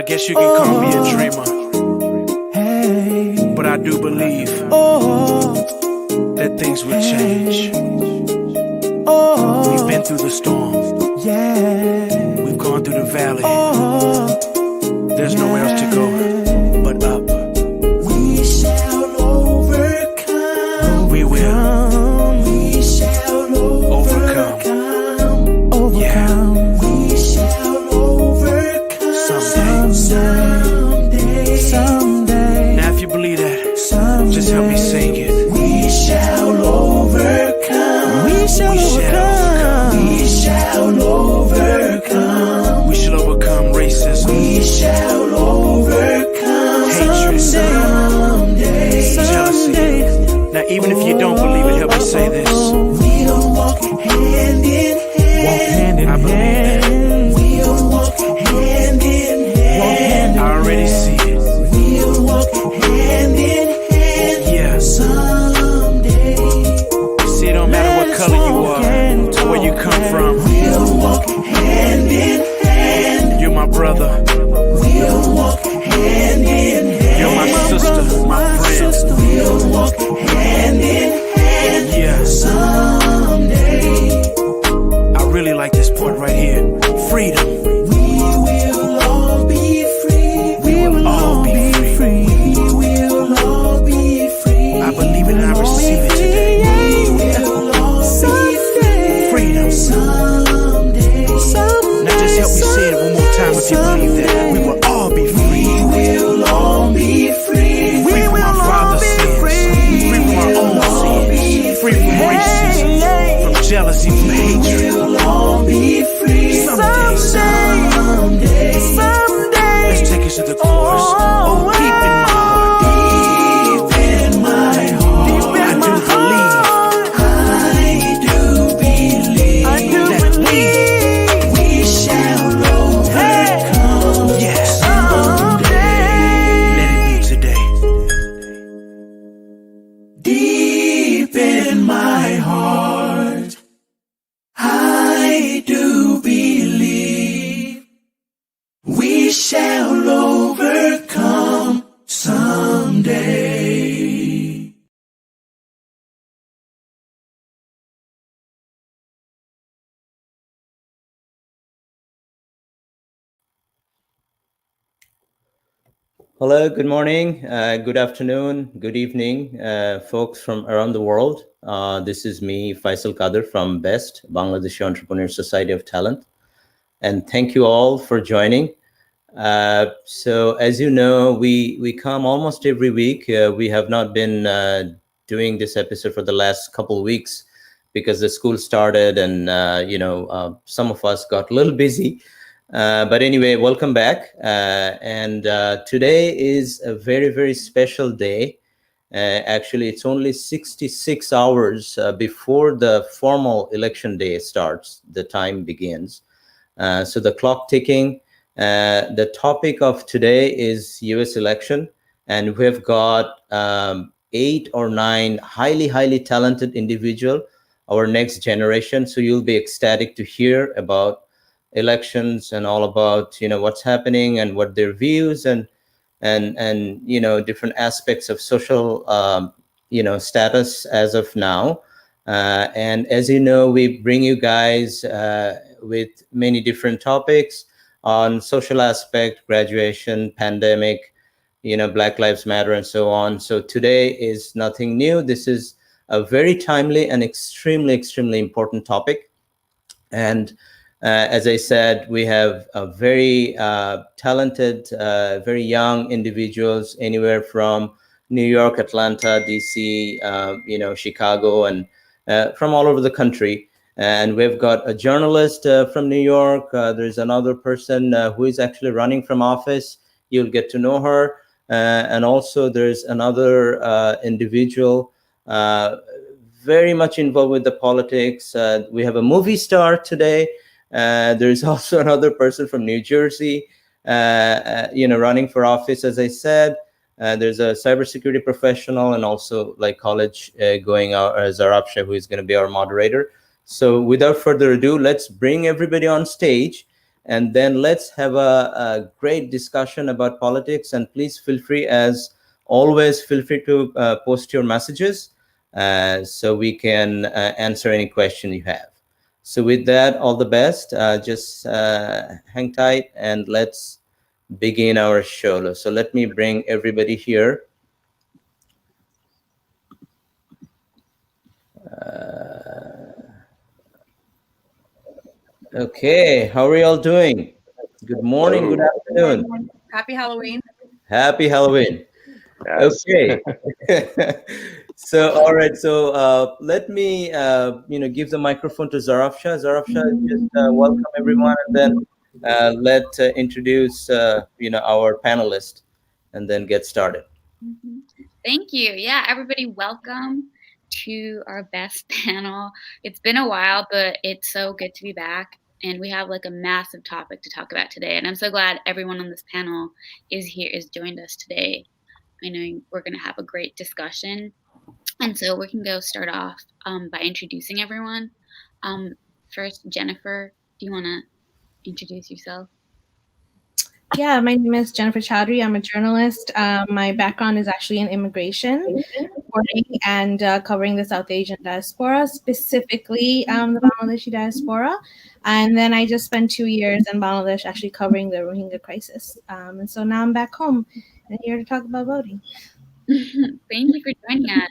guess you can call me a dreamer, but I do believe that things will change. We've been through the storm, we've gone through the valley. There's nowhere else to go but up. We shall overcome. We will. We shall overcome. Yeah. We shall overcome. Someday. Now if you believe that, just help me sing it. We shall overcome. We shall overcome. We shall overcome. We shall overcome racism, We shall overcome. hatred, jealousy. Now even if you don't believe it, help me say this. We'll walk hand in hand. I believe that. We'll walk hand in hand. I already see it. We'll walk hand in hand. Yeah. Someday. See, it don't matter what color you are or where you come from. We'll walk hand in hand. You're my brother. We'll walk hand in hand. You're my sister, my friend. We'll walk hand in hand. Yeah. Someday. I really like this part right here. Freedom. We will all be free. We will all be free. We will all be free. I believe it and I receive it today. We'll all be free. Freedom. Someday. Now just help me say it one more time if you believe that. We will all be free. We will all be free. Free from our father's sins. Free from our own sins. Free from racism, from jealousy, from hatred. We'll all be free. Someday. Let's take it to the chorus. Oh, deep in my heart. Deep in my heart. I do believe I do believe that we shall overcome. yes, let it be today. Deep in my heart, I do believe we shall overcome someday. Hello, good morning, good afternoon, good evening, folks from around the world. This is me, Faisal Kader from BEST, Bangladeshi Entrepreneur Society of Talent. And thank you all for joining. So as you know, we come almost every week. We have not been doing this episode for the last couple of weeks because the school started and, some of us got a little busy. But anyway, welcome back. And today is a very, very special day. Actually, it's only 66 hours before the formal election day starts, the time begins. So the clock ticking. The topic of today is US election. And we've got 8 or 9 highly, highly talented individuals, our next generation. So you'll be ecstatic to hear about elections and all about what's happening and what their views and different aspects of social status as of now. And as you know, we bring you guys with many different topics on social aspect, graduation, pandemic, Black Lives Matter, and so on. So today is nothing new. This is a very timely and extremely, extremely important topic. And as I said, we have a very talented, very young individuals, anywhere from New York, Atlanta, DC, Chicago, and from all over the country. And we've got a journalist from New York. There's another person who is actually running from office. You'll get to know her. And also there's another individual very much involved with the politics. We have a movie star today. There's also another person from New Jersey, running for office, as I said. There's a cybersecurity professional and also like college going out as Arab Shah, who is going to be our moderator. So without further ado, let's bring everybody on stage and then let's have a great discussion about politics. And please feel free, as always, feel free to post your messages so we can answer any question you have. So with that, all the best. Just hang tight and let's begin our show. So let me bring everybody here. Okay, how are you all doing? Good morning, good afternoon. Happy Halloween. Happy Halloween. Yes. Okay. So, all right. So let me, give the microphone to Zarafsha. Zarafsha, just welcome everyone, and then let introduce, our panelist, and then get started. Thank you. Yeah, everybody, welcome to our best panel. It's been a while, but it's so good to be back. And we have like a massive topic to talk about today. And I'm so glad everyone on this panel is joined us today. I know we're going to have a great discussion. And so we can go start off by introducing everyone. First, Jennifer, do you want to introduce yourself? Yeah, my name is Jennifer Chowdhury. I'm a journalist. My background is actually in immigration reporting and covering the South Asian diaspora, specifically the Bangladeshi diaspora. And then I just spent 2 years in Bangladesh actually covering the Rohingya crisis. And so now I'm back home and here to talk about voting. Thank you for joining us.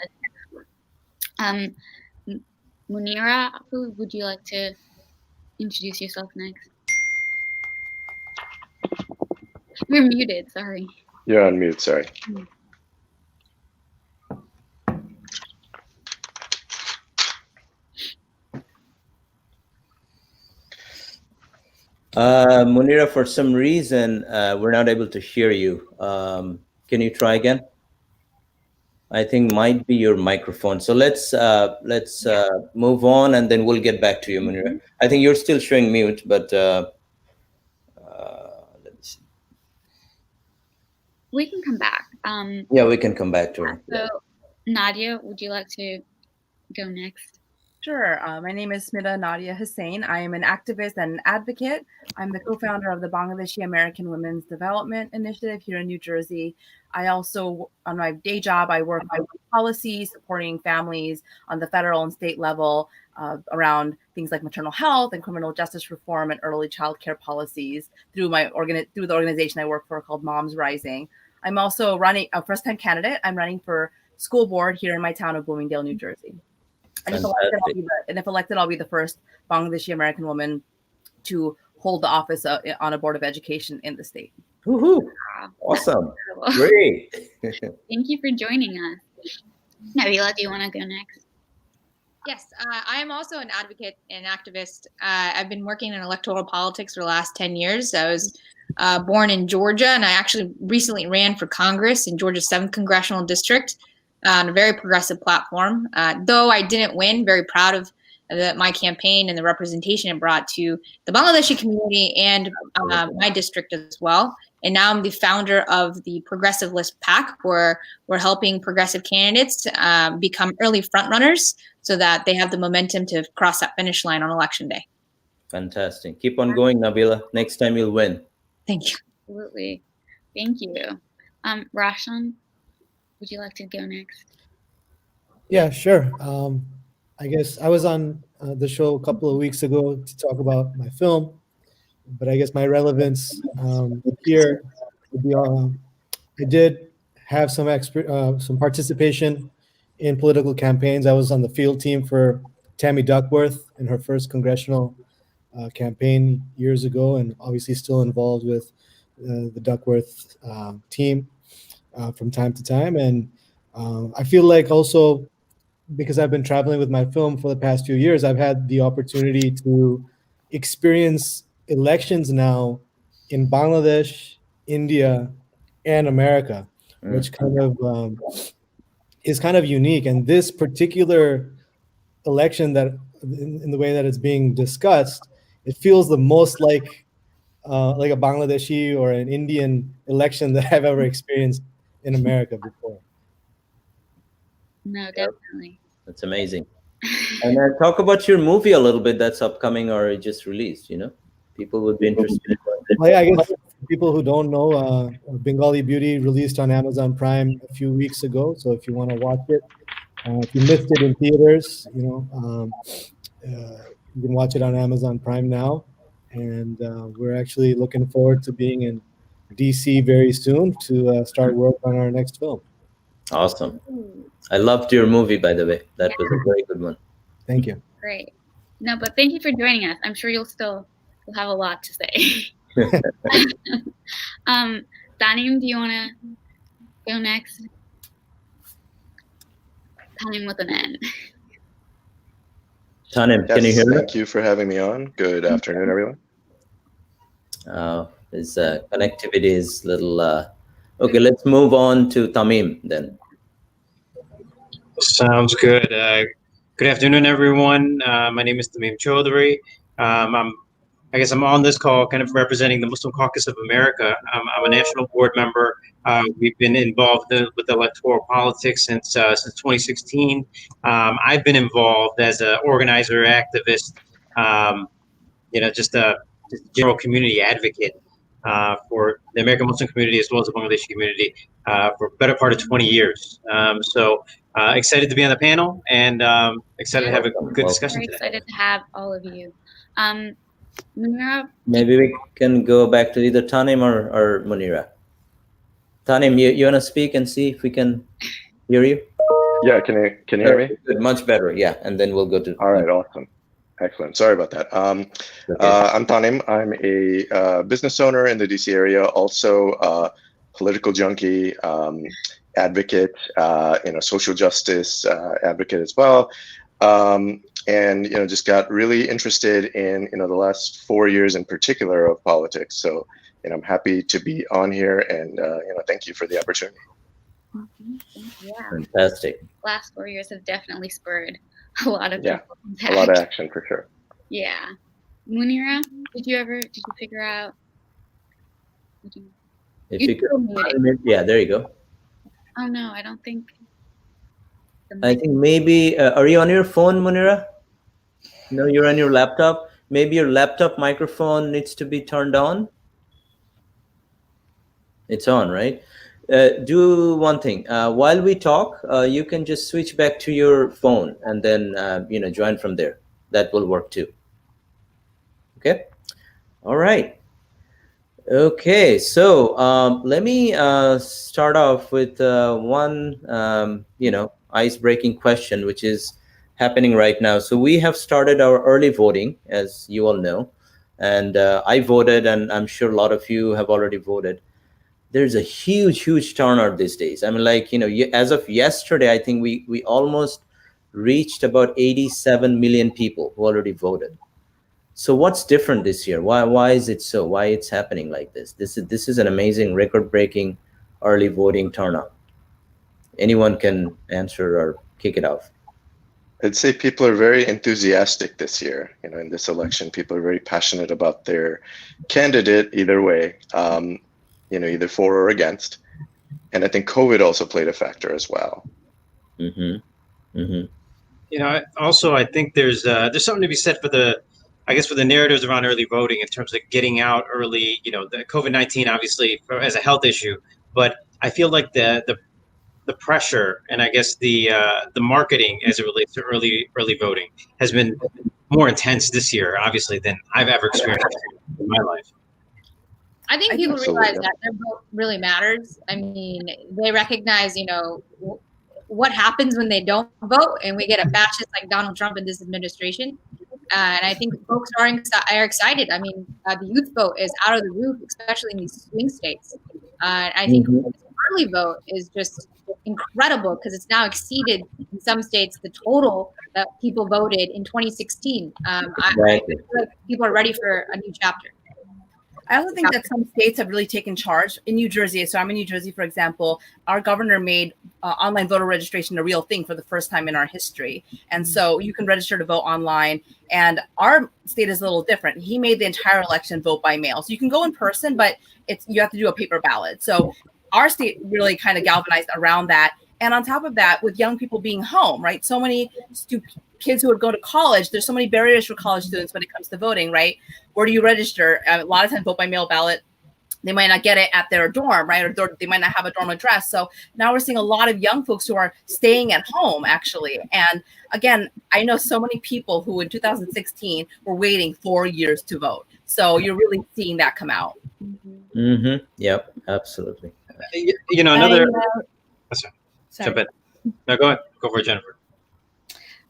Munira, who would you like to introduce yourself next? You're muted, sorry. You're on mute, sorry. Munira, for some reason, we're not able to hear you. Can you try again? I think might be your microphone. So let's move on, and then we'll get back to you, Munira. I think you're still showing mute, but let me see. We can come back. Yeah, we can come back to her. So, Nadia, would you like to go next? Sure. My name is Smita Nadia Hussain. I am an activist and an advocate. I'm the co-founder of the Bangladeshi American Women's Development Initiative here in New Jersey. I also, on my day job, I work on policy, supporting families on the federal and state level around things like maternal health and criminal justice reform and early child care policies through the organization I work for called Moms Rising. I'm also running a first-time candidate. I'm running for school board here in my town of Bloomingdale, New Jersey. And if elected, I'll be the first Bangladeshi American woman to hold the office on a board of education in the state. Woohoo! Wow. Awesome. Great. Thank you for joining us. Nabila, do you want to go next? Yes, I am also an advocate and activist. I've been working in electoral politics for the last 10 years. I was born in Georgia, and I actually recently ran for Congress in Georgia's 7th Congressional District on a very progressive platform. Though I didn't win, very proud of my campaign and the representation it brought to the Bangladeshi community and my district as well. And now I'm the founder of the Progressive List PAC, where we're helping progressive candidates become early frontrunners so that they have the momentum to cross that finish line on election day. Fantastic. Keep on going, Nabila. Next time you'll win. Thank you. Absolutely. Thank you. Roshan, would you like to go next? Yeah, sure. I guess I was on the show a couple of weeks ago to talk about my film, but I guess my relevance here would be I did have some participation in political campaigns. I was on the field team for Tammy Duckworth in her first congressional campaign years ago, and obviously still involved with the Duckworth team from time to time. And I feel like also, because I've been traveling with my film for the past few years, I've had the opportunity to experience elections now in Bangladesh, India, and America, which kind of is kind of unique. And this particular election, that in the way that it's being discussed, it feels the most like a Bangladeshi or an Indian election that I've ever experienced in America before. No, definitely. That's amazing. And talk about your movie a little bit that's upcoming or just released, People would be interested in that. Well, yeah, I guess people who don't know, Bengali Beauty released on Amazon Prime a few weeks ago. So if you want to watch it, if you missed it in theaters, you can watch it on Amazon Prime now. And we're actually looking forward to being in DC very soon to start work on our next film. Awesome. I loved your movie, by the way. That was a very good one. Thank you. Great. No, but thank you for joining us. I'm sure you'll have a lot to say. Tanim, do you want to go next? Tanim with an N. Tanim, Yes, can you hear me? thank you for having me on. Good afternoon, everyone. His connectivity is little. Okay, let's move on to Tamim then. Sounds good. Good afternoon, everyone. My name is Tamim Chaudhry. I guess I'm on this call kind of representing the Muslim Caucus of America. I'm a national board member. We've been involved with electoral politics since 2016. I've been involved as an organizer, activist, just a general community advocate for the American Muslim community as well as the Bangladeshi community for a better part of 20 years. So excited to be on the panel and excited to have a good discussion Very today. excited to have all of you. Munira, Maybe we can go back to either Tanim or Munira. Tanim, you want to speak and see if we can hear you? Yeah, can you hear me? Good, much better, yeah. And then we'll go to... All right, awesome. Excellent. Sorry about that. I'm Tanim. I'm a business owner in the DC area, also a political junkie, advocate, social justice advocate as well. And just got really interested in the last 4 years in particular of politics. So I'm happy to be on here, and thank you for the opportunity. yeah, Fantastic. last 4 years have definitely spurred a lot of Yeah, people. a lot of action for sure. Yeah. Munira, did you figure out? If You you could, still muted. yeah, there you go. Oh no, I don't think. I think maybe, are you on your phone, Munira? No, you're on your laptop. Maybe your laptop microphone needs to be turned on. It's on, right? Do one thing. While we talk, you can just switch back to your phone and then, join from there. That will work too. Okay. All right. Okay. So let me start off with one, ice-breaking question, which is happening right now. So we have started our early voting, as you all know, and I voted, and I'm sure a lot of you have already voted. There's a huge turnout these days. I mean, as of yesterday, I think we almost reached about 87 million people who already voted. So what's different this year? Why is it so? Why it's happening like this? This is an amazing record-breaking early voting turnout. Anyone can answer or kick it off. I'd say people are very enthusiastic this year. In this election, people are very passionate about their candidate either way, either for or against. And I think COVID also played a factor as well. Mm-hmm. Mm-hmm. Also, I think there's something to be said for the narratives around early voting in terms of getting out early. The COVID-19 obviously as a health issue, but I feel like the pressure and I guess the marketing as it relates to early voting has been more intense this year, obviously, than I've ever experienced in my life. I think people Absolutely, realize yeah. that their vote really matters. I mean, they recognize, what happens when they don't vote, and we get a fascist like Donald Trump in this administration. And I think folks are excited. I mean, the youth vote is out of the roof, especially in these swing states. I think Mhm. this early vote is just incredible because it's now exceeded in some states the total that people voted in 2016. I Right. feel like people are ready for a new chapter. I also think that some states have really taken charge. In New Jersey, so I'm in New Jersey, for example, our governor made online voter registration a real thing for the first time in our history. And so you can register to vote online. And our state is a little different. He made the entire election vote by mail. So you can go in person, but you have to do a paper ballot. So our state really kind of galvanized around that. And on top of that, with young people being home, right? So many kids who would go to college, there's so many barriers for college students when it comes to voting, right? Where do you register? A lot of times vote by mail ballot. They might not get it at their dorm, right? Or they might not have a dorm address. So now we're seeing a lot of young folks who are staying at home, actually. And again, I know so many people who in 2016 were waiting 4 years to vote. So you're really seeing that come out. Mm-hmm. Yep, absolutely. You know, another. Sorry. Jump in. No, go ahead. Go for it, Jennifer.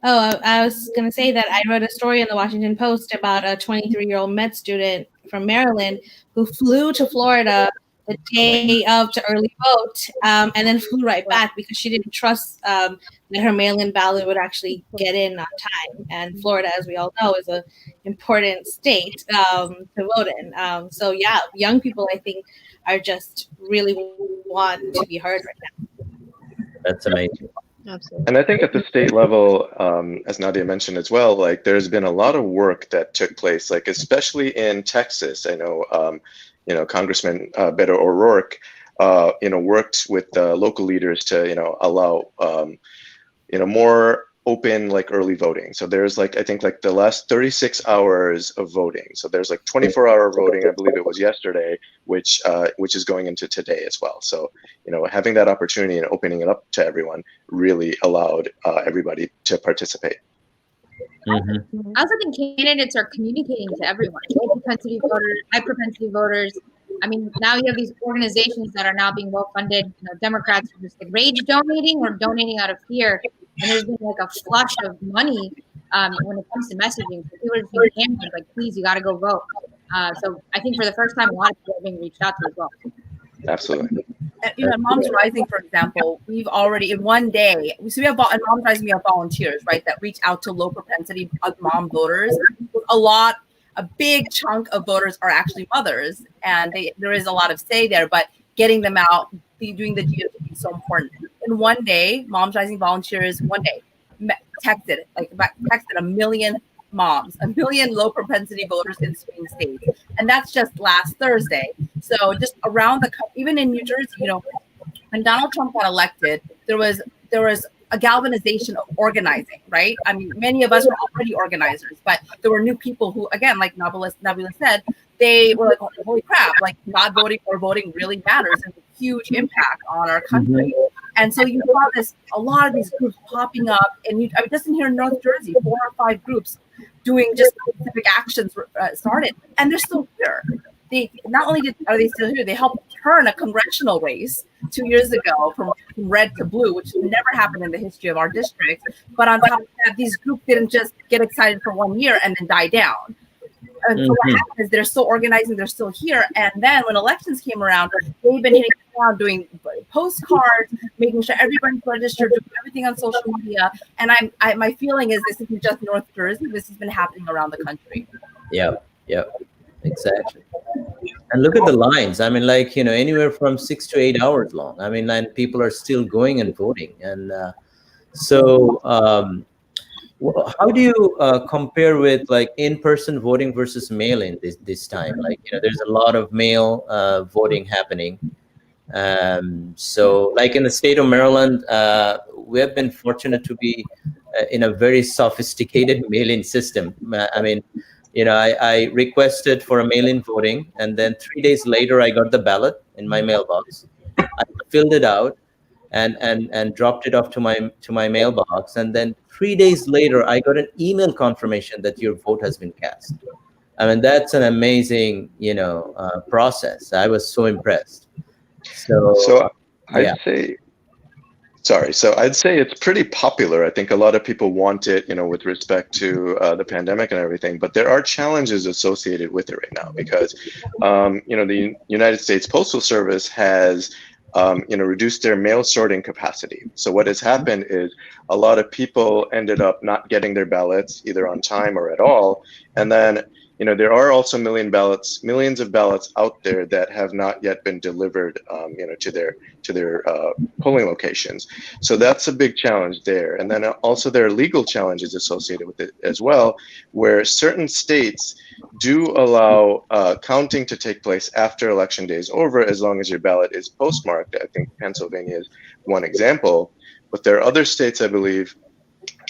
Oh, I was going to say that I wrote a story in the Washington Post about a 23-year-old med student from Maryland who flew to Florida the day of to early vote and then flew right back because she didn't trust that her mail-in ballot would actually get in on time. And Florida, as we all know, is an important state to vote in. So yeah, young people, I think, are just really want to be heard right now. That's amazing. Absolutely. And I think at the state level, as Nadia mentioned as well, like there's been a lot of work that took place, like especially in Texas. I know, Congressman Beto O'Rourke, worked with local leaders to, allow, more open like early voting. So there's like, I think like the last 36 hours of voting. So there's like 24-hour voting, I believe it was yesterday, which is going into today as well. So, having that opportunity and opening it up to everyone really allowed everybody to participate. Mm-hmm. I also think candidates are communicating to everyone. Low propensity voters, high propensity voters. I mean, now you have these organizations that are now being well funded. Democrats are just like rage donating or donating out of fear. And there's been like a flush of money when it comes to messaging. So people are just being hammered, like, please, you got to go vote. So I think for the first time, a lot of people are being reached out to as well. Absolutely. Moms Rising, for example, we've already in one day. So we have in Moms Rising, we have volunteers, right, that reach out to low propensity mom voters. A big chunk of voters are actually mothers, and there is a lot of say there. But getting them out, doing the GOP is so important. In one day, Moms Rising volunteers texted a million moms, a million low propensity voters in swing states, and that's just last Thursday. So just around even in New Jersey, when Donald Trump got elected, there was a galvanization of organizing, right? I mean, many of us were already organizers, but there were new people who, again, like Nabila said, they were like, holy crap, like not voting or voting really matters and a huge impact on our country. And so you saw a lot of these groups popping up, and just in here in North Jersey, 4 or 5 groups doing just specific actions started, and they're still here. They not only are they still here, they helped turn a congressional race 2 years ago from red to blue, which never happened in the history of our district. But on top of that, these groups didn't just get excited for 1 year and then die down. And so what happened is they're still organizing, they're still here. And then when elections came around, they've been hitting around doing postcards, making sure everybody's registered, doing everything on social media. And my feeling is this isn't just North Jersey, this has been happening around the country. Yeah, exactly. And look at the lines. I mean, like, anywhere from 6 to 8 hours long. I mean, and people are still going and voting. And how do you compare with like in-person voting versus mail-in this time? Like, there's a lot of mail voting happening. So like in the state of Maryland, we have been fortunate to be in a very sophisticated mail-in system. I mean, I requested for a mail-in voting, and then 3 days later, I got the ballot in my mailbox. I filled it out and dropped it off to my mailbox, and then 3 days later, I got an email confirmation that your vote has been cast. I mean, that's an amazing, process. I was so impressed. So I'd say. Sorry. So I'd say it's pretty popular. I think a lot of people want it, with respect to the pandemic and everything, but there are challenges associated with it right now because, the United States Postal Service has, reduced their mail sorting capacity. So what has happened is a lot of people ended up not getting their ballots either on time or at all. And then, there are also millions of ballots out there that have not yet been delivered, to their polling locations. So that's a big challenge there. And then also there are legal challenges associated with it as well, where certain states do allow counting to take place after election day is over, as long as your ballot is postmarked. I think Pennsylvania is one example. But there are other states, I believe,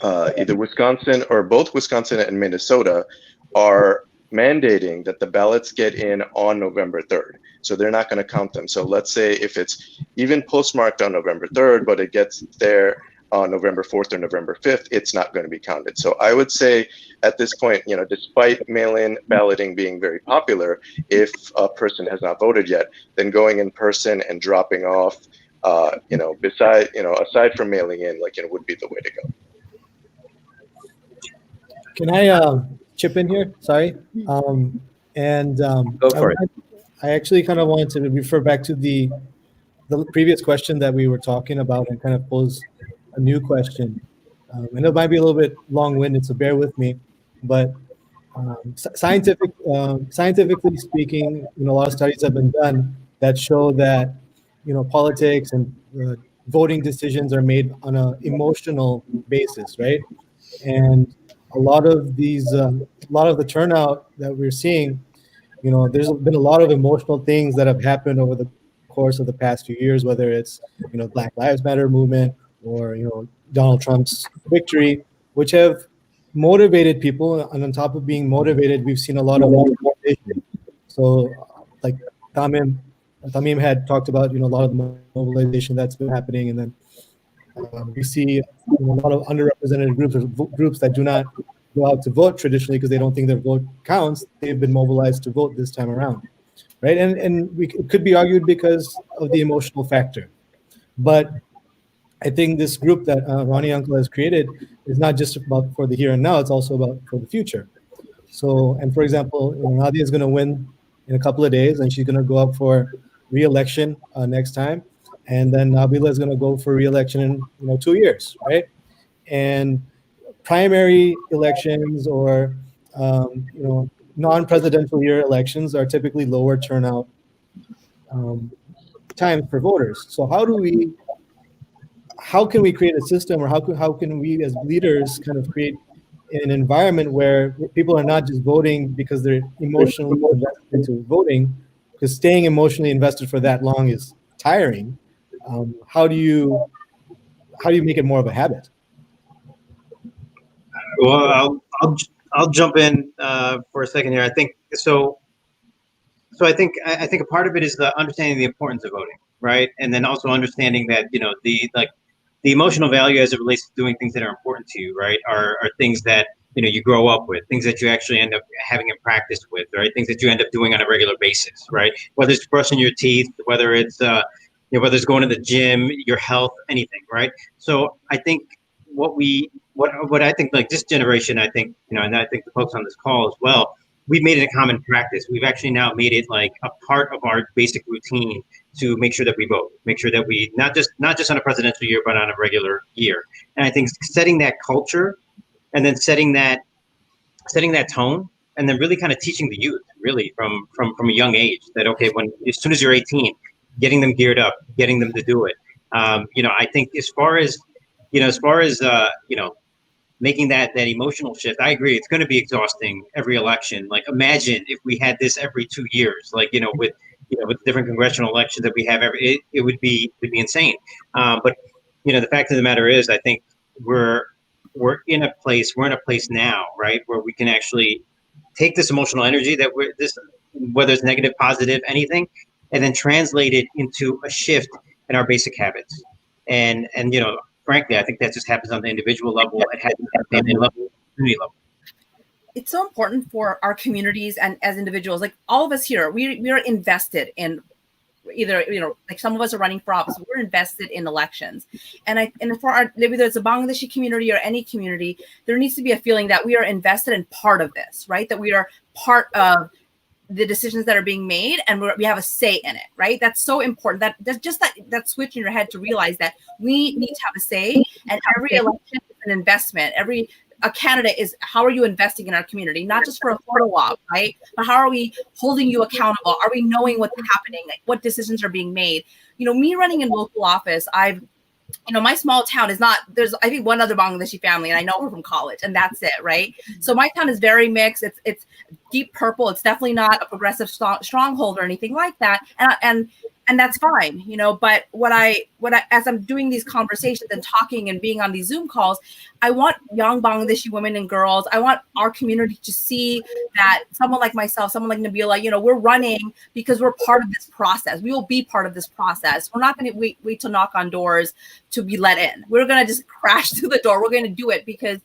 either Wisconsin or both Wisconsin and Minnesota are mandating that the ballots get in on November 3rd. So they're not going to count them. So let's say if it's even postmarked on November 3rd, but it gets there on November 4th or November 5th, it's not going to be counted. So I would say at this point, despite mail-in balloting being very popular, if a person has not voted yet, then going in person and dropping off, aside from mailing in, would be the way to go. Can I chip in here? Sorry. Go for it. I actually kind of wanted to refer back to the previous question that we were talking about and kind of pose a new question. And it might be a little bit long-winded, so bear with me. But scientifically speaking, a lot of studies have been done that show that politics and voting decisions are made on an emotional basis, right? And a lot of the turnout that we're seeing, there's been a lot of emotional things that have happened over the course of the past few years, whether it's Black Lives Matter movement or Donald Trump's victory, which have motivated people. And on top of being motivated, we've seen a lot of mobilization. So, like Tamim had talked about, a lot of the mobilization that's been happening, and then we see a lot of underrepresented groups that do not go out to vote traditionally because they don't think their vote counts. They've been mobilized to vote this time around, right? And it could be argued because of the emotional factor, but I think this group that Ronnie Uncle has created is not just about for the here and now; it's also about for the future. So, and for example, Nadia is going to win in a couple of days, and she's going to go up for re-election next time. And then Nabila is going to go for re-election in 2 years, right? And primary elections or non-presidential year elections are typically lower turnout times for voters. So how can we create a system, or how can we as leaders kind of create an environment where people are not just voting because they're emotionally invested into voting, because staying emotionally invested for that long is tiring. How do you make it more of a habit? Well, I'll jump in for a second here. I think so. I think a part of it is the understanding the importance of voting, right? And then also understanding that the emotional value as it relates to doing things that are important to you, right, are things that you grow up with, things that you actually end up having in practice with, right? Things that you end up doing on a regular basis, right? Whether it's brushing your teeth, whether it's whether it's going to the gym, your health, anything, right? So I think what I think, like this generation, I think, and I think the folks on this call as well, we've made it a common practice. We've actually now made it like a part of our basic routine to make sure that we vote, make sure that we not just on a presidential year, but on a regular year. And I think setting that culture and then setting that tone, and then really kind of teaching the youth really from a young age that, okay, as soon as you're 18, getting them geared up, getting them to do it. I think as far as making that emotional shift, I agree. It's going to be exhausting every election. Like, imagine if we had this every 2 years, with different congressional elections that we have it would be insane. But the fact of the matter is, I think we're in a place now, right, where we can actually take this emotional energy that whether it's negative, positive, anything, and then translate it into a shift in our basic habits. And frankly, I think that just happens on the individual level. It happens at the family level, community level. It's so important for our communities and as individuals, like all of us here, we are invested in either, like some of us are running for office, we're invested in elections. And for our, whether it's a Bangladeshi community or any community, there needs to be a feeling that we are invested in part of this, right? That we are part of the decisions that are being made, and we have a say in it, right? That's so important. That's just that switch in your head to realize that we need to have a say, and every election is an investment. A candidate is, how are you investing in our community? Not just for a photo op, right? But how are we holding you accountable? Are we knowing what's happening? Like, what decisions are being made? Me running in local office, my small town is not, there's, I think, one other Bangladeshi family, and I know her from college, and that's it, right? So my town is very mixed. It's deep purple. It's definitely not a progressive stronghold or anything like that. And and that's fine, you know. But what I as I'm doing these conversations and talking and being on these Zoom calls, I want young Bangladeshi women and girls, I want our community to see that someone like myself, someone like Nabila, you know, we're running because we're part of this process. We will be part of this process. We're not going to wait to knock on doors to be let in. We're going to just crash through the door. We're going to do it because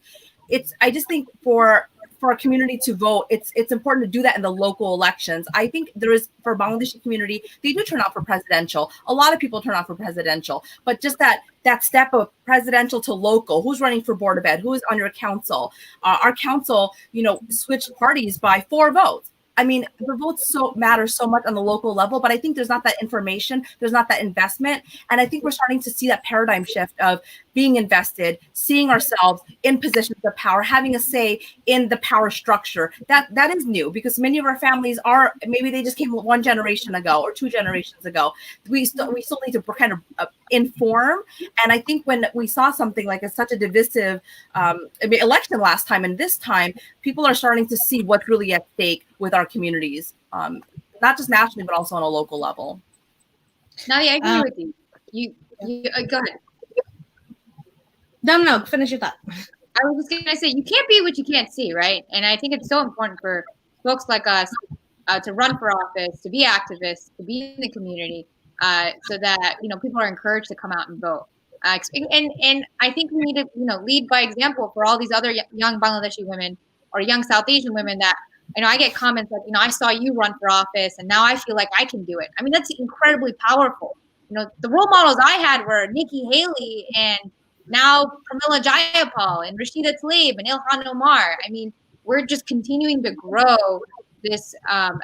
I just think for our community to vote, it's important to do that in the local elections. I think there is, for Bangladeshi community, they do turn out for presidential. A lot of people turn out for presidential, but just that step of presidential to local, who's running for Board of Ed, who is on your council. Our council, you know, switched parties by 4 votes. I mean, the votes matter so much on the local level, but I think there's not that information, there's not that investment. And I think we're starting to see that paradigm shift of being invested, seeing ourselves in positions of power, having a say in the power structure. That is new, because many of our families are, maybe they just came 1 generation ago or 2 generations ago. We still need to kind of inform. And I think when we saw something like such a divisive election last time and this time, people are starting to see what's really at stake with our communities, not just nationally, but also on a local level. Nadia, I agree with you. You go ahead. No, finish your thought. I was just gonna say, you can't be what you can't see, right? And I think it's so important for folks like us to run for office, to be activists, to be in the community, so that, you know, people are encouraged to come out and vote. And I think we need to, you know, lead by example for all these other young Bangladeshi women or young South Asian women that, you know, I get comments like, you know, I saw you run for office and now I feel like I can do it. I mean, that's incredibly powerful. You know, the role models I had were Nikki Haley and now Pramila Jayapal and Rashida Tlaib and Ilhan Omar. I mean, we're just continuing to grow this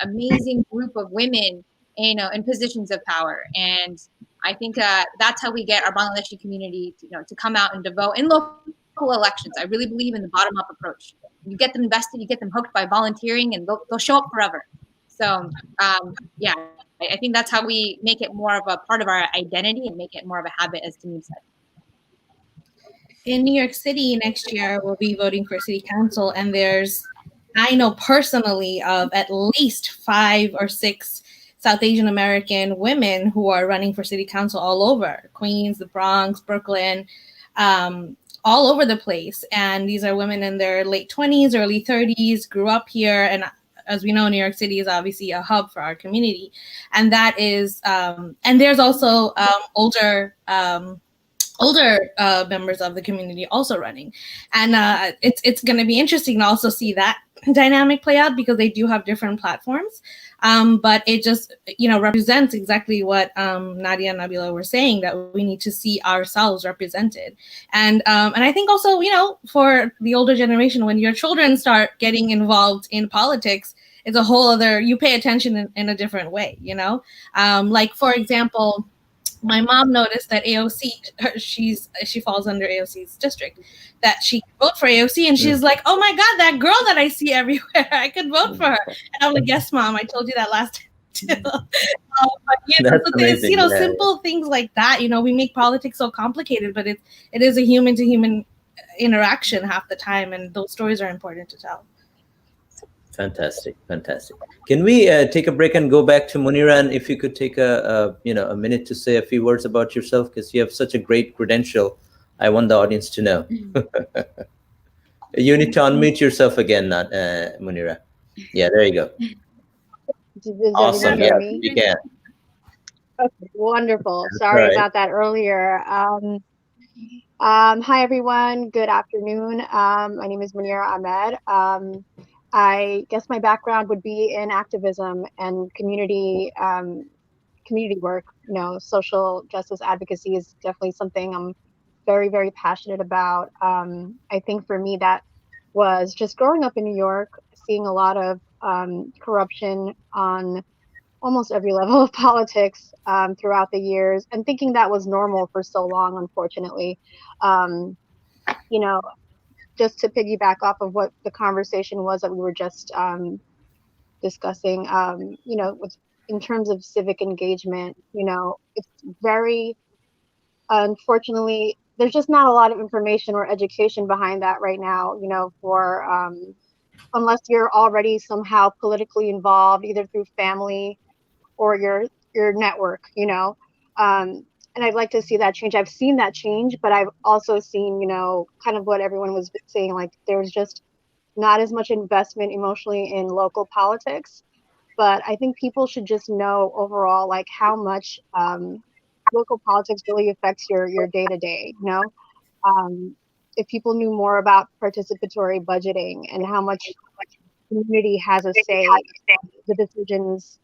amazing group of women, you know, in positions of power. And I think that's how we get our Bangladeshi community, you know, to come out and to vote in local elections. I really believe in the bottom-up approach. You get them invested, you get them hooked by volunteering, and they'll show up forever. So, yeah, I think that's how we make it more of a part of our identity and make it more of a habit, as Tamim said. In New York City next year, we'll be voting for city council, and I know personally of at least 5 or 6 South Asian American women who are running for city council all over Queens, the Bronx, Brooklyn, all over the place. And these are women in their late 20s, early 30s, grew up here. And as we know, New York City is obviously a hub for our community. And that is, and there's also older members of the community also running. And it's going to be interesting to also see that dynamic play out, because they do have different platforms. But it just, you know, represents exactly what Nadia and Nabila were saying, that we need to see ourselves represented. And I think also, you know, for the older generation, when your children start getting involved in politics, it's a whole other, you pay attention in a different way, you know? Like, for example, my mom noticed that AOC, she falls under AOC's district, that she could vote for AOC, and she's like, "Oh my God, that girl that I see everywhere, I could vote for her." And I'm like, "Yes, Mom, I told you that last time too." But you know, so there's, you know, simple things like that. You know, we make politics so complicated, but it is a human to human interaction half the time, and those stories are important to tell. Fantastic. Can we take a break and go back to Munira? And if you could take a minute to say a few words about yourself, because you have such a great credential. I want the audience to know. You need to unmute yourself again, Munira. Yeah, there you go. Awesome. Yeah, you can. Okay, wonderful. Sorry about that earlier. Hi, everyone. Good afternoon. My name is Munira Ahmed. I guess my background would be in activism and community work. You know, social justice advocacy is definitely something I'm very, very passionate about. I think for me, that was just growing up in New York, seeing a lot of corruption on almost every level of politics throughout the years, and thinking that was normal for so long, unfortunately. You know, just to piggyback off of what the conversation was that we were just discussing, you know, in terms of civic engagement, you know, it's very, unfortunately, there's just not a lot of information or education behind that right now, you know, for unless you're already somehow politically involved, either through family or you're network, you know. And I'd like to see that change. I've seen that change, but I've also seen, you know, kind of what everyone was saying, like there's just not as much investment emotionally in local politics. But I think people should just know overall, like how much local politics really affects your day-to-day, you know. If people knew more about participatory budgeting and how much community has a say in the decisions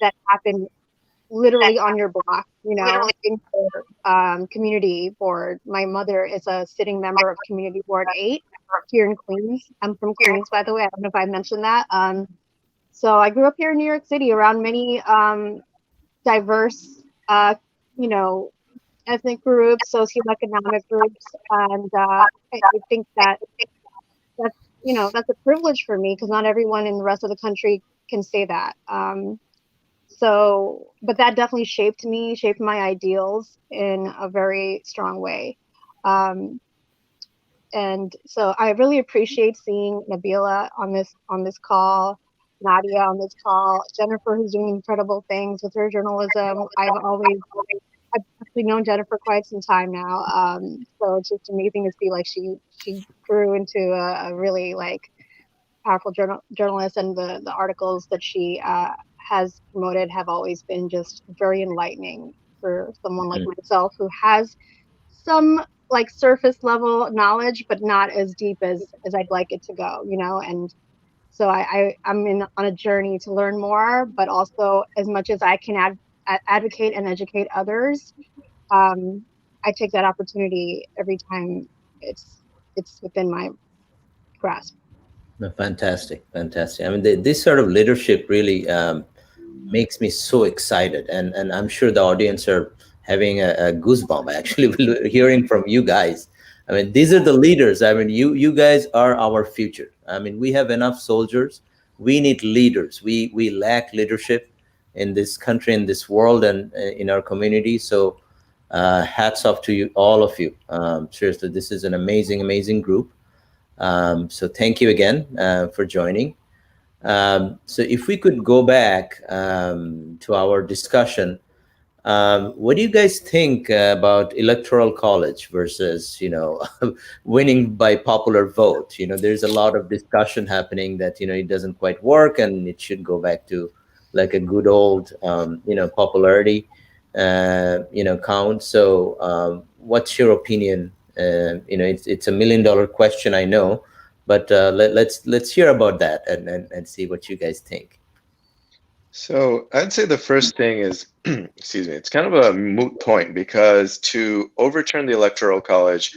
that happen literally on your block, you know, in your community board. My mother is a sitting member of Community Board 8 here in Queens. I'm from Queens, by the way. I don't know if I mentioned that. So I grew up here in New York City around many diverse, you know, ethnic groups, socioeconomic groups, and I think that that's, you know, that's a privilege for me because not everyone in the rest of the country can say that. So, but that definitely shaped me, shaped my ideals in a very strong way. And so I really appreciate seeing Nabila on this call, Nadia on this call, Jennifer, who's doing incredible things with her journalism. I've actually known Jennifer quite some time now. So it's just amazing to see like she grew into a really like powerful journalist, and the articles that she has promoted have always been just very enlightening for someone like myself who has some like surface level knowledge, but not as deep as I'd like it to go, you know. And so I'm on a journey to learn more, but also as much as I can advocate and educate others, I take that opportunity every time it's within my grasp. No, fantastic. I mean, this sort of leadership really makes me so excited, and I'm sure the audience are having a goosebump actually hearing from you guys. I mean, these are the leaders. I mean, you guys are our future. I mean, we have enough soldiers. We need leaders. We lack leadership in this country, in this world, and in our community. So hats off to you, all of you. Seriously, this is an amazing group. So thank you again for joining. So if we could go back to our discussion, what do you guys think about electoral college versus, you know, winning by popular vote? You know, there's a lot of discussion happening that, you know, it doesn't quite work and it should go back to like a good old, you know, popularity, you know, count. So what's your opinion? You know, it's $1 million question, I know, but let's hear about that and see what you guys think. So I'd say the first thing is, excuse me, it's kind of a moot point because to overturn the Electoral College,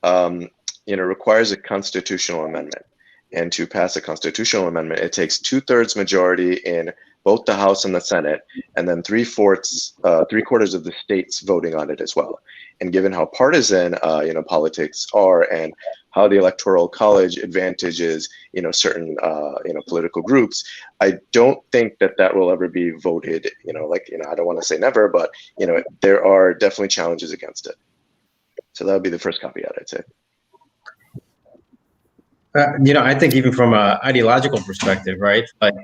you know, requires a constitutional amendment. And to pass a constitutional amendment, it takes 2/3 majority in both the House and the Senate, and then 3/4, 3/4 of the states voting on it as well. And given how partisan, you know, politics are, and how the Electoral College advantages, you know, certain, you know, political groups, I don't think that will ever be voted. You know, like, you know, I don't want to say never, but you know, there are definitely challenges against it. So that would be the first caveat, I'd say. You know, I think even from an ideological perspective, right? Like,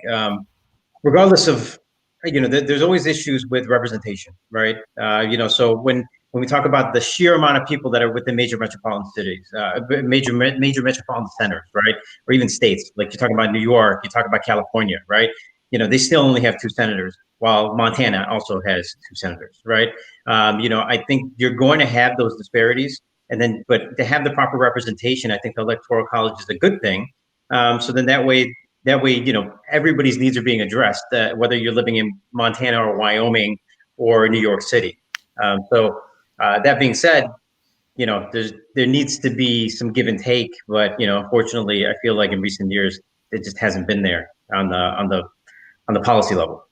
regardless of, you know, there's always issues with representation, right? You know, so when we talk about the sheer amount of people that are within major metropolitan cities, major metropolitan centers, right? Or even states, like you're talking about New York, you talk about California, right? You know, they still only have 2 senators, while Montana also has 2 senators, right? You know, I think you're going to have those disparities. And then, but to have the proper representation, I think the Electoral College is a good thing. So then that way, you know, everybody's needs are being addressed, whether you're living in Montana or Wyoming or New York City. So that being said, you know, there needs to be some give and take, but you know, unfortunately, I feel like in recent years it just hasn't been there on the policy level.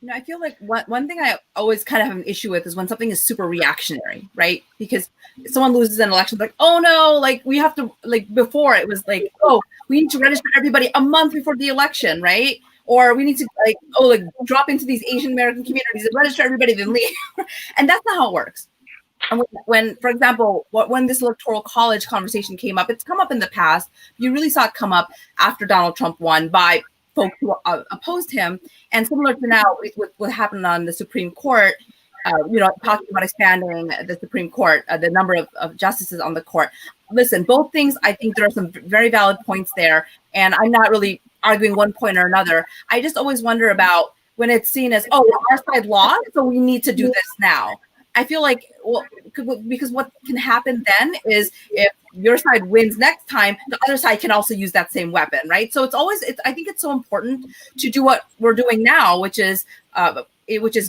You know, I feel like one thing I always kind of have an issue with is when something is super reactionary, right? Because if someone loses an election, like, oh no, like we have to, like before it was like, oh, we need to register everybody a month before the election, right? Or we need to like drop into these Asian American communities and register everybody, then leave. And that's not how it works. And when, for example, when this Electoral College conversation came up, it's come up in the past. You really saw it come up after Donald Trump won by folks who opposed him. And similar to now with what happened on the Supreme Court, talking about expanding the Supreme Court, the number of justices on the court. Listen, both things, I think there are some very valid points there. And I'm not really arguing one point or another. I just always wonder about when it's seen as, oh, well, our side lost, so we need to do this now. I feel like, well, because what can happen then is if your side wins next time, the other side can also use that same weapon, right? So I think it's so important to do what we're doing now, which is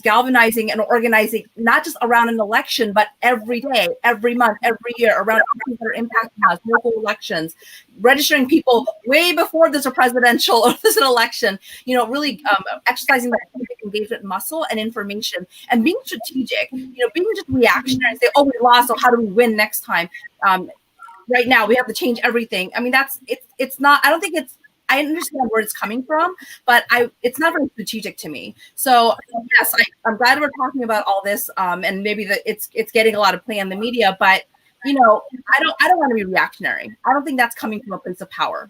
galvanizing and organizing, not just around an election, but every day, every month, every year, around issues that are impacting us, local elections, registering people way before there's a presidential or there's an election, really exercising that civic engagement muscle and information and being strategic, being just reactionary and say, oh, we lost, so how do we win next time? Right now, we have to change everything. I mean, it's not, I don't think it's, I understand where it's coming from, but it's not very strategic to me. So yes, I'm glad we're talking about all this, and maybe that it's getting a lot of play in the media. But I don't want to be reactionary. I don't think that's coming from a place of power.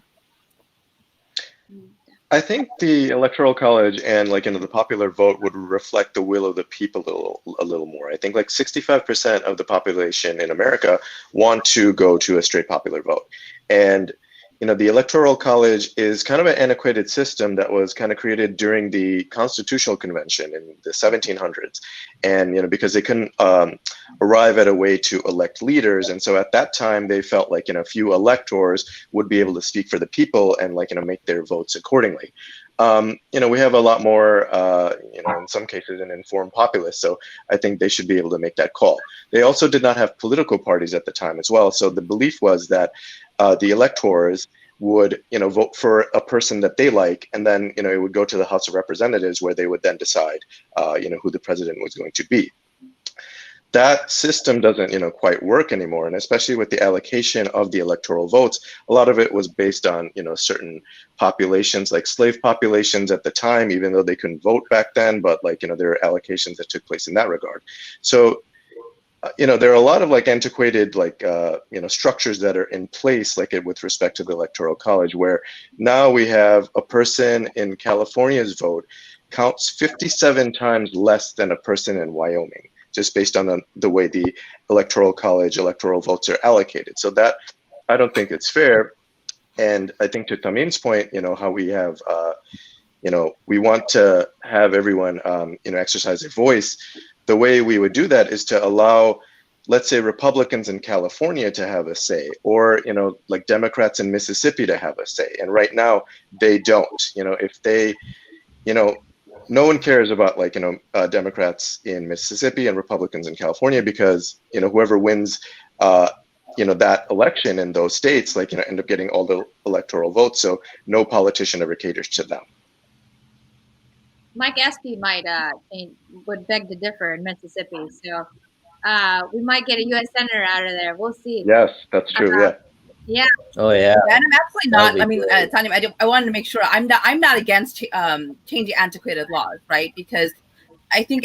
I think the Electoral College and the popular vote would reflect the will of the people a little more. I think 65% of the population in America want to go to a straight popular vote, and the Electoral College is kind of an antiquated system that was kind of created during the Constitutional Convention in the 1700s. And, because they couldn't arrive at a way to elect leaders. And so at that time, they felt like, few electors would be able to speak for the people and make their votes accordingly. We have a lot more, in some cases, an informed populace. So I think they should be able to make that call. They also did not have political parties at the time as well. So the belief was that the electors would, vote for a person that they like, and then, it would go to the House of Representatives where they would then decide, who the president was going to be. That system doesn't, quite work anymore. And especially with the allocation of the electoral votes, a lot of it was based on, certain populations, like slave populations at the time, even though they couldn't vote back then, but there are allocations that took place in that regard. So, there are a lot of antiquated structures that are in place with respect to the Electoral College, where now we have a person in California's vote counts 57 times less than a person in Wyoming, just based on the way the Electoral College electoral votes are allocated. So that, I don't think it's fair. And I think to Tamim's point, how we have, we want to have everyone, exercise their voice. The way we would do that is to allow, let's say, Republicans in California to have a say, or, Democrats in Mississippi to have a say. And right now they don't, if they, no one cares about Democrats in Mississippi and Republicans in California, because, whoever wins, that election in those states, end up getting all the electoral votes. So no politician ever caters to them. Mike Espy would beg to differ in Mississippi. So we might get a U.S. Senator out of there. We'll see. Yes, that's true. Yeah. Oh yeah. And I'm absolutely not. I mean, Tanya, I wanted to make sure I'm not against changing antiquated laws, right? Because I think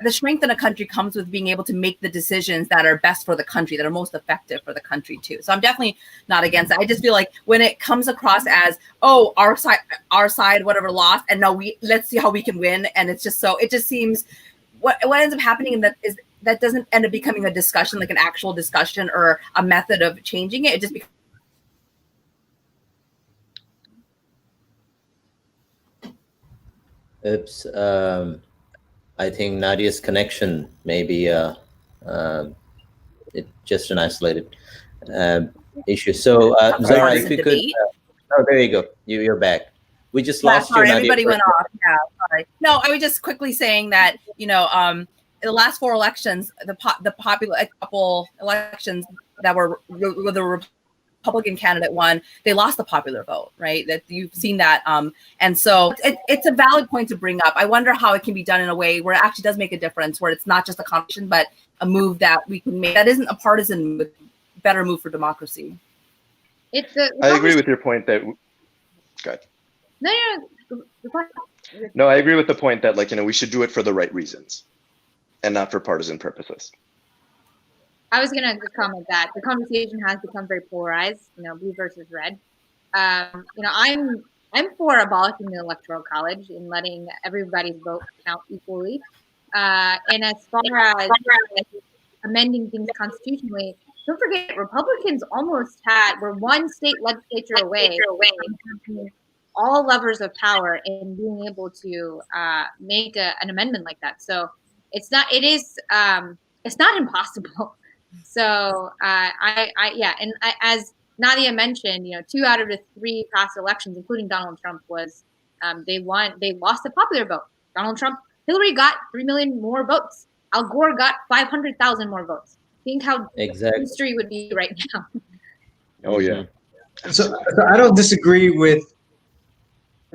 the strength in a country comes with being able to make the decisions that are best for the country, that are most effective for the country too. So I'm definitely not against it. I just feel like when it comes across as, oh, our side, whatever lost, and now let's see how we can win, and it just seems what ends up happening in that doesn't end up becoming a discussion, like an actual discussion or a method of changing it. It just becomes. Oops. I think Nadia's connection may be just an isolated issue. So Zara, if you could, oh, there you go. You're back. We just lost you, Nadia. Everybody went off. Yeah, sorry. No, I was just quickly saying that in the last 4 elections, the popular couple elections that were the Republican candidate won, they lost the popular vote, right? That you've seen that. And so it's a valid point to bring up. I wonder how it can be done in a way where it actually does make a difference, where it's not just a competition, but a move that we can make that isn't a partisan move, better move for democracy. I agree with your point that, go ahead. No, I agree with the point that we should do it for the right reasons and not for partisan purposes. I was going to just comment that the conversation has become very polarized, blue versus red. I'm I'm for abolishing the Electoral College and letting everybody's vote count equally. And as far as amending things constitutionally, don't forget Republicans almost were one state legislature away from all levers of power in being able to make an amendment like that. So it's not impossible. So as Nadia mentioned, 2 out of the 3 past elections, including Donald Trump, was they lost the popular vote. Hillary got 3 million more votes. Al Gore got 500,000 more votes. Think how history would be right now. Oh yeah. So I don't disagree with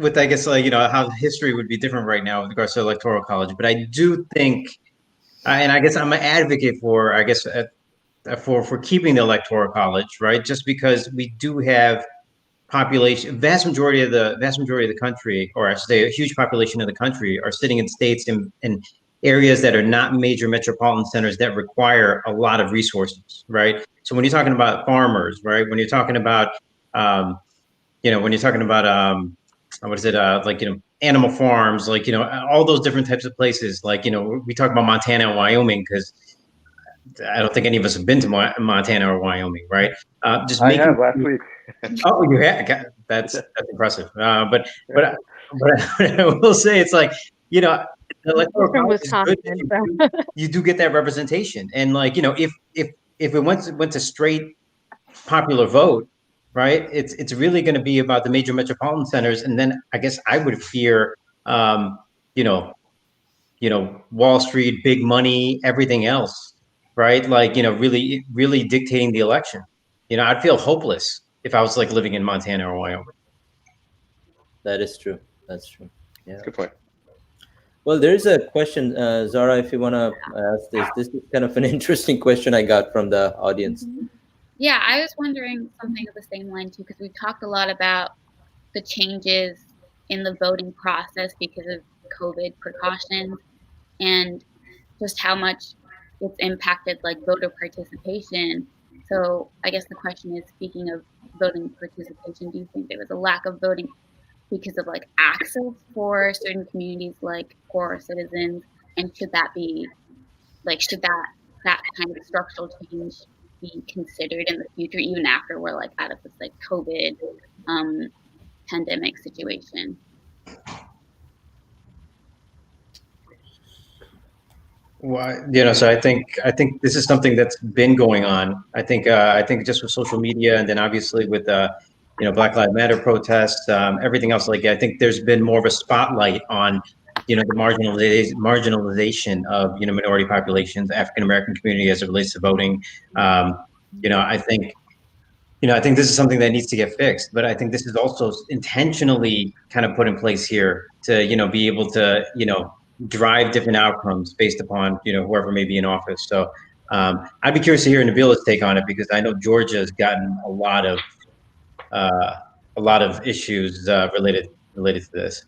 I guess how history would be different right now with regards to Electoral College, but I do think, and I guess I'm an advocate for for keeping the Electoral College, right? Just because we do have vast majority of the country, or I should say a huge population of the country, are sitting in states and areas that are not major metropolitan centers that require a lot of resources, right? So when you're talking about farmers, right? When you're talking about, animal farms, all those different types of places, we talk about Montana and Wyoming because I don't think any of us have been to Montana or Wyoming, right? I have last week. Oh, you have? That's impressive. But I will say it's the Electoral College is good. You do get that representation, and if it went to straight popular vote, right? It's really going to be about the major metropolitan centers, and then I guess I would fear, Wall Street, big money, everything else, right? Really, really dictating the election. I'd feel hopeless if I was living in Montana or Wyoming. That is true. That's true. Yeah. Good point. Well, there is a question, Zara, if you want to ask this. This is kind of an interesting question I got from the audience. Yeah, I was wondering something of the same line too, because we've talked a lot about the changes in the voting process because of COVID precautions and just how much it's impacted voter participation. So I guess the question is, speaking of voting participation, do you think there was a lack of voting because of access for certain communities like poorer citizens, and should that be should that kind of structural change be considered in the future, even after we're out of this COVID pandemic situation? Well, so I think this is something that's been going on. I think just with social media, and then obviously with Black Lives Matter protests, everything else. I think there's been more of a spotlight on the marginalization of minority populations, African American community as it relates to voting. I think this is something that needs to get fixed, but I think this is also intentionally kind of put in place here to be able to drive different outcomes based upon whoever may be in office. So I'd be curious to hear Nabila's take on it, because I know Georgia has gotten a lot of issues related to this.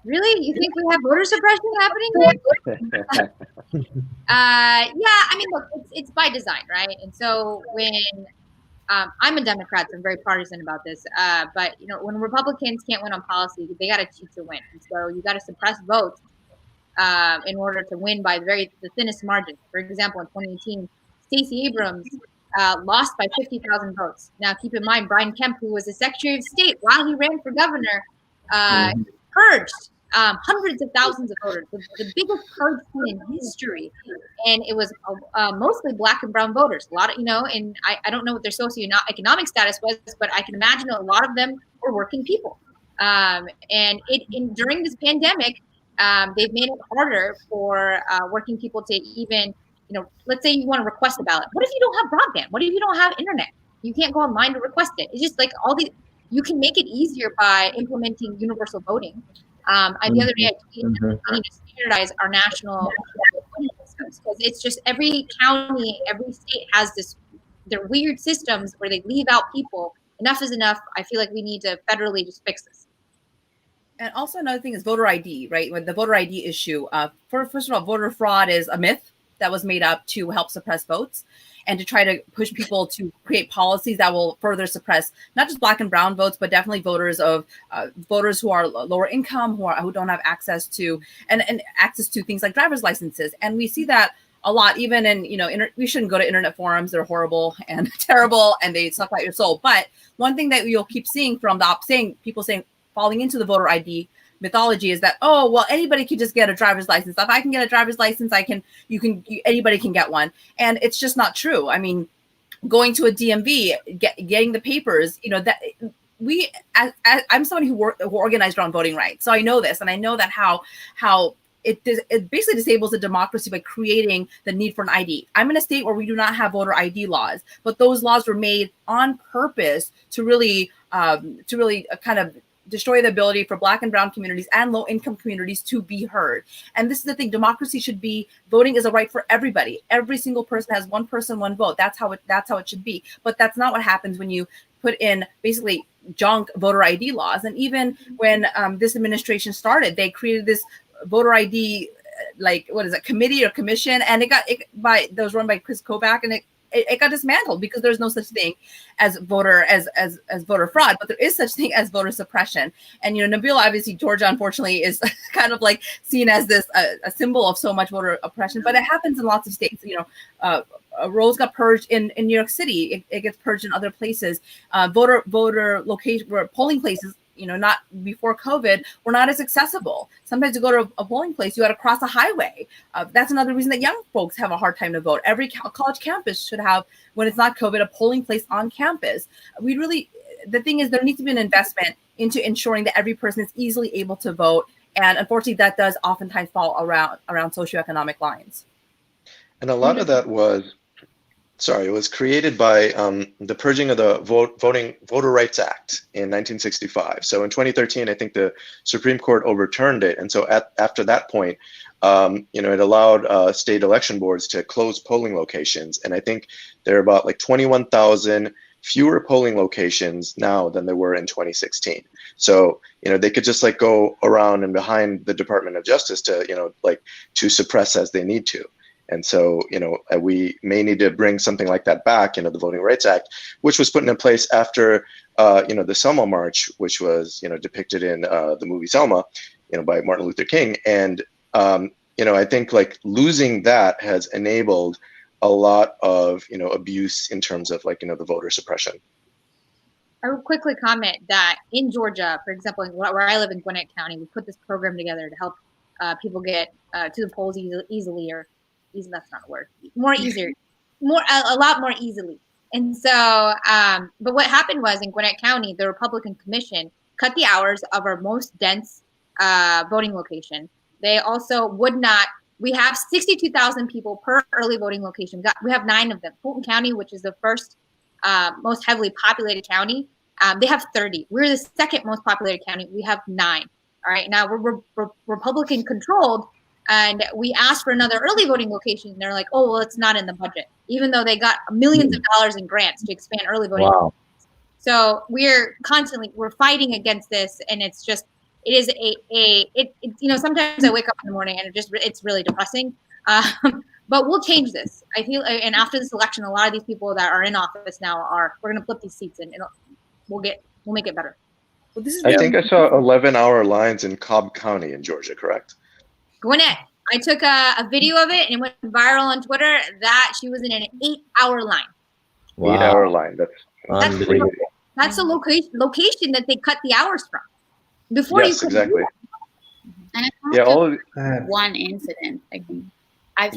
Really? You think we have voter suppression happening here? Look, it's by design, right? And so when I'm a Democrat, so I'm very partisan about this. But when Republicans can't win on policy, they got to cheat to win. And so you got to suppress votes in order to win by the thinnest margin. For example, in 2018, Stacey Abrams lost by 50,000 votes. Now, keep in mind, Brian Kemp, who was the Secretary of State while he ran for governor, purged hundreds of thousands of voters, the biggest purge in history, and it was mostly Black and brown voters. A lot of and I don't know what their socioeconomic status was, but I can imagine a lot of them were working people. During this pandemic, they've made it harder for working people to even, let's say you want to request a ballot. What if you don't have broadband? What if you don't have internet? You can't go online to request it. It's just you can make it easier by implementing universal voting. The other day I tweeted we need to standardize our national voting systems, because it's just every county, every state has their weird systems where they leave out people. Enough is enough. I feel like we need to federally just fix this. And also another thing is voter ID, right? With the voter ID issue, first of all, voter fraud is a myth that was made up to help suppress votes. and to try to push people to create policies that will further suppress not just Black and brown votes, but definitely voters who are lower income, who don't have access to and access to things like driver's licenses. And we see that a lot, even in, we shouldn't go to internet forums. They're horrible and terrible, and they suck out your soul. But one thing that you'll keep seeing from people saying falling into the voter ID mythology is that, oh, well, anybody can just get a driver's license. If I can get a driver's license, anybody can get one. And it's just not true. I mean, going to a DMV, getting the papers, I'm somebody who organized around voting rights. So I know this, and I know that how it basically disables the democracy by creating the need for an ID. I'm in a state where we do not have voter ID laws, but those laws were made on purpose to really kind of destroy the ability for Black and brown communities and low income communities to be heard. And this is the thing: democracy should be, voting is a right for everybody. Every single person has one person, one vote. That's how it should be. But that's not what happens when you put in basically junk voter ID laws. And even when this administration started, they created this voter ID, committee or commission, and that was run by Chris Kobach, and it got dismantled because there's no such thing as voter fraud, but there is such thing as voter suppression. And Nabeel, obviously, Georgia, unfortunately, is kind of like seen as this a symbol of so much voter oppression, but it happens in lots of states. Rolls got purged in New York City. It gets purged in other places. Voter location, where polling places, not before COVID, were not as accessible. Sometimes to go to a polling place, you got to cross a highway. That's another reason that young folks have a hard time to vote. Every college campus should have, when it's not COVID, a polling place on campus. The thing is, there needs to be an investment into ensuring that every person is easily able to vote. And unfortunately, that does oftentimes fall around socioeconomic lines. And a lot of that was created by the purging of the Voter Rights Act in 1965. So in 2013, I think the Supreme Court overturned it. And so after that point, it allowed state election boards to close polling locations. And I think there are about 21,000 fewer polling locations now than there were in 2016. So, they could just go around and behind the Department of Justice to, to suppress as they need to. And so, we may need to bring something like that back, the Voting Rights Act, which was put in place after, the Selma March, which was, depicted in the movie Selma, by Martin Luther King. And, I think losing that has enabled a lot of, abuse in terms of the voter suppression. I will quickly comment that in Georgia, for example, where I live in Gwinnett County, we put this program together to help people get to the polls easily, or easy, that's not a word, a lot more easily. And so, but what happened was in Gwinnett County, the Republican Commission cut the hours of our most dense voting location. They also would not, we have 62,000 people per early voting location. We have 9 of them. Fulton County, which is the first most heavily populated county, they have 30. We're the second most populated county. We have 9. All right, now we're Republican controlled. And we asked for another early voting location. And they're like, oh, well, it's not in the budget, even though they got millions of dollars in grants to expand early voting. Wow. So we're fighting against this. And it's just, it is sometimes I wake up in the morning and it's really depressing. But we'll change this. I feel, and after this election, a lot of these people that are in office now we're going to flip these seats and we'll make it better. Well, I think I saw 11-hour lines in Cobb County in Georgia, correct? Gwinnett, I took a video of it and it went viral on Twitter that she was in an 8-hour line. Wow. 8-hour line. That's crazy. That's the location that they cut the hours from. Before yes, exactly. And it's not one incident. I think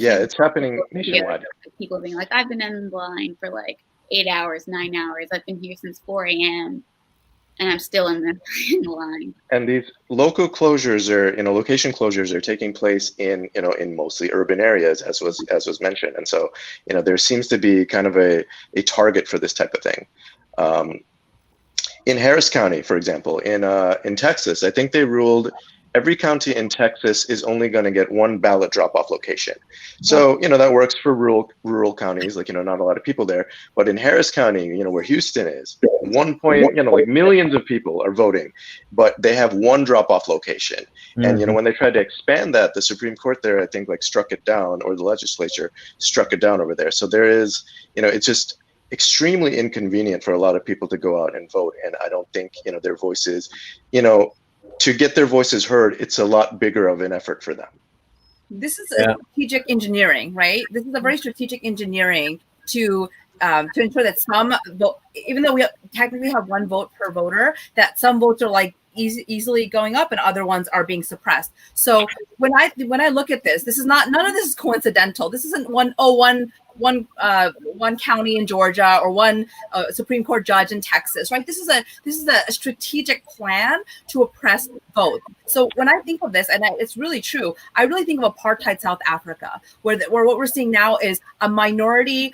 it's happening nationwide. People being like, I've been in line for 8 hours, 9 hours. I've been here since 4 a.m. and I'm still in the line. And these local closures location closures are taking place in mostly urban areas, as was mentioned. And so, there seems to be kind of a target for this type of thing. In Harris County, for example, in Texas, I think they ruled every county in Texas is only going to get one ballot drop-off location. So, that works for rural counties, like, not a lot of people there. But in Harris County, where Houston is, like millions of people are voting, but they have one drop-off location. And, when they tried to expand that, the Supreme Court there, I think, like struck it down, or the legislature struck it down over there. So there is, it's just extremely inconvenient for a lot of people to go out and vote. And I don't think, their voices, to get their voices heard, it's a lot bigger of an effort for them. This is a strategic engineering, right? This is a very strategic engineering to ensure that some vote, even though we technically have one vote per voter, that some votes are like easily going up and other ones are being suppressed. So when I look at this, none of this is coincidental. This isn't one county in Georgia or one Supreme Court judge in Texas, right? This is a strategic plan to oppress vote. So when I think of this, and it's really true, I really think of apartheid South Africa, where what we're seeing now is a majority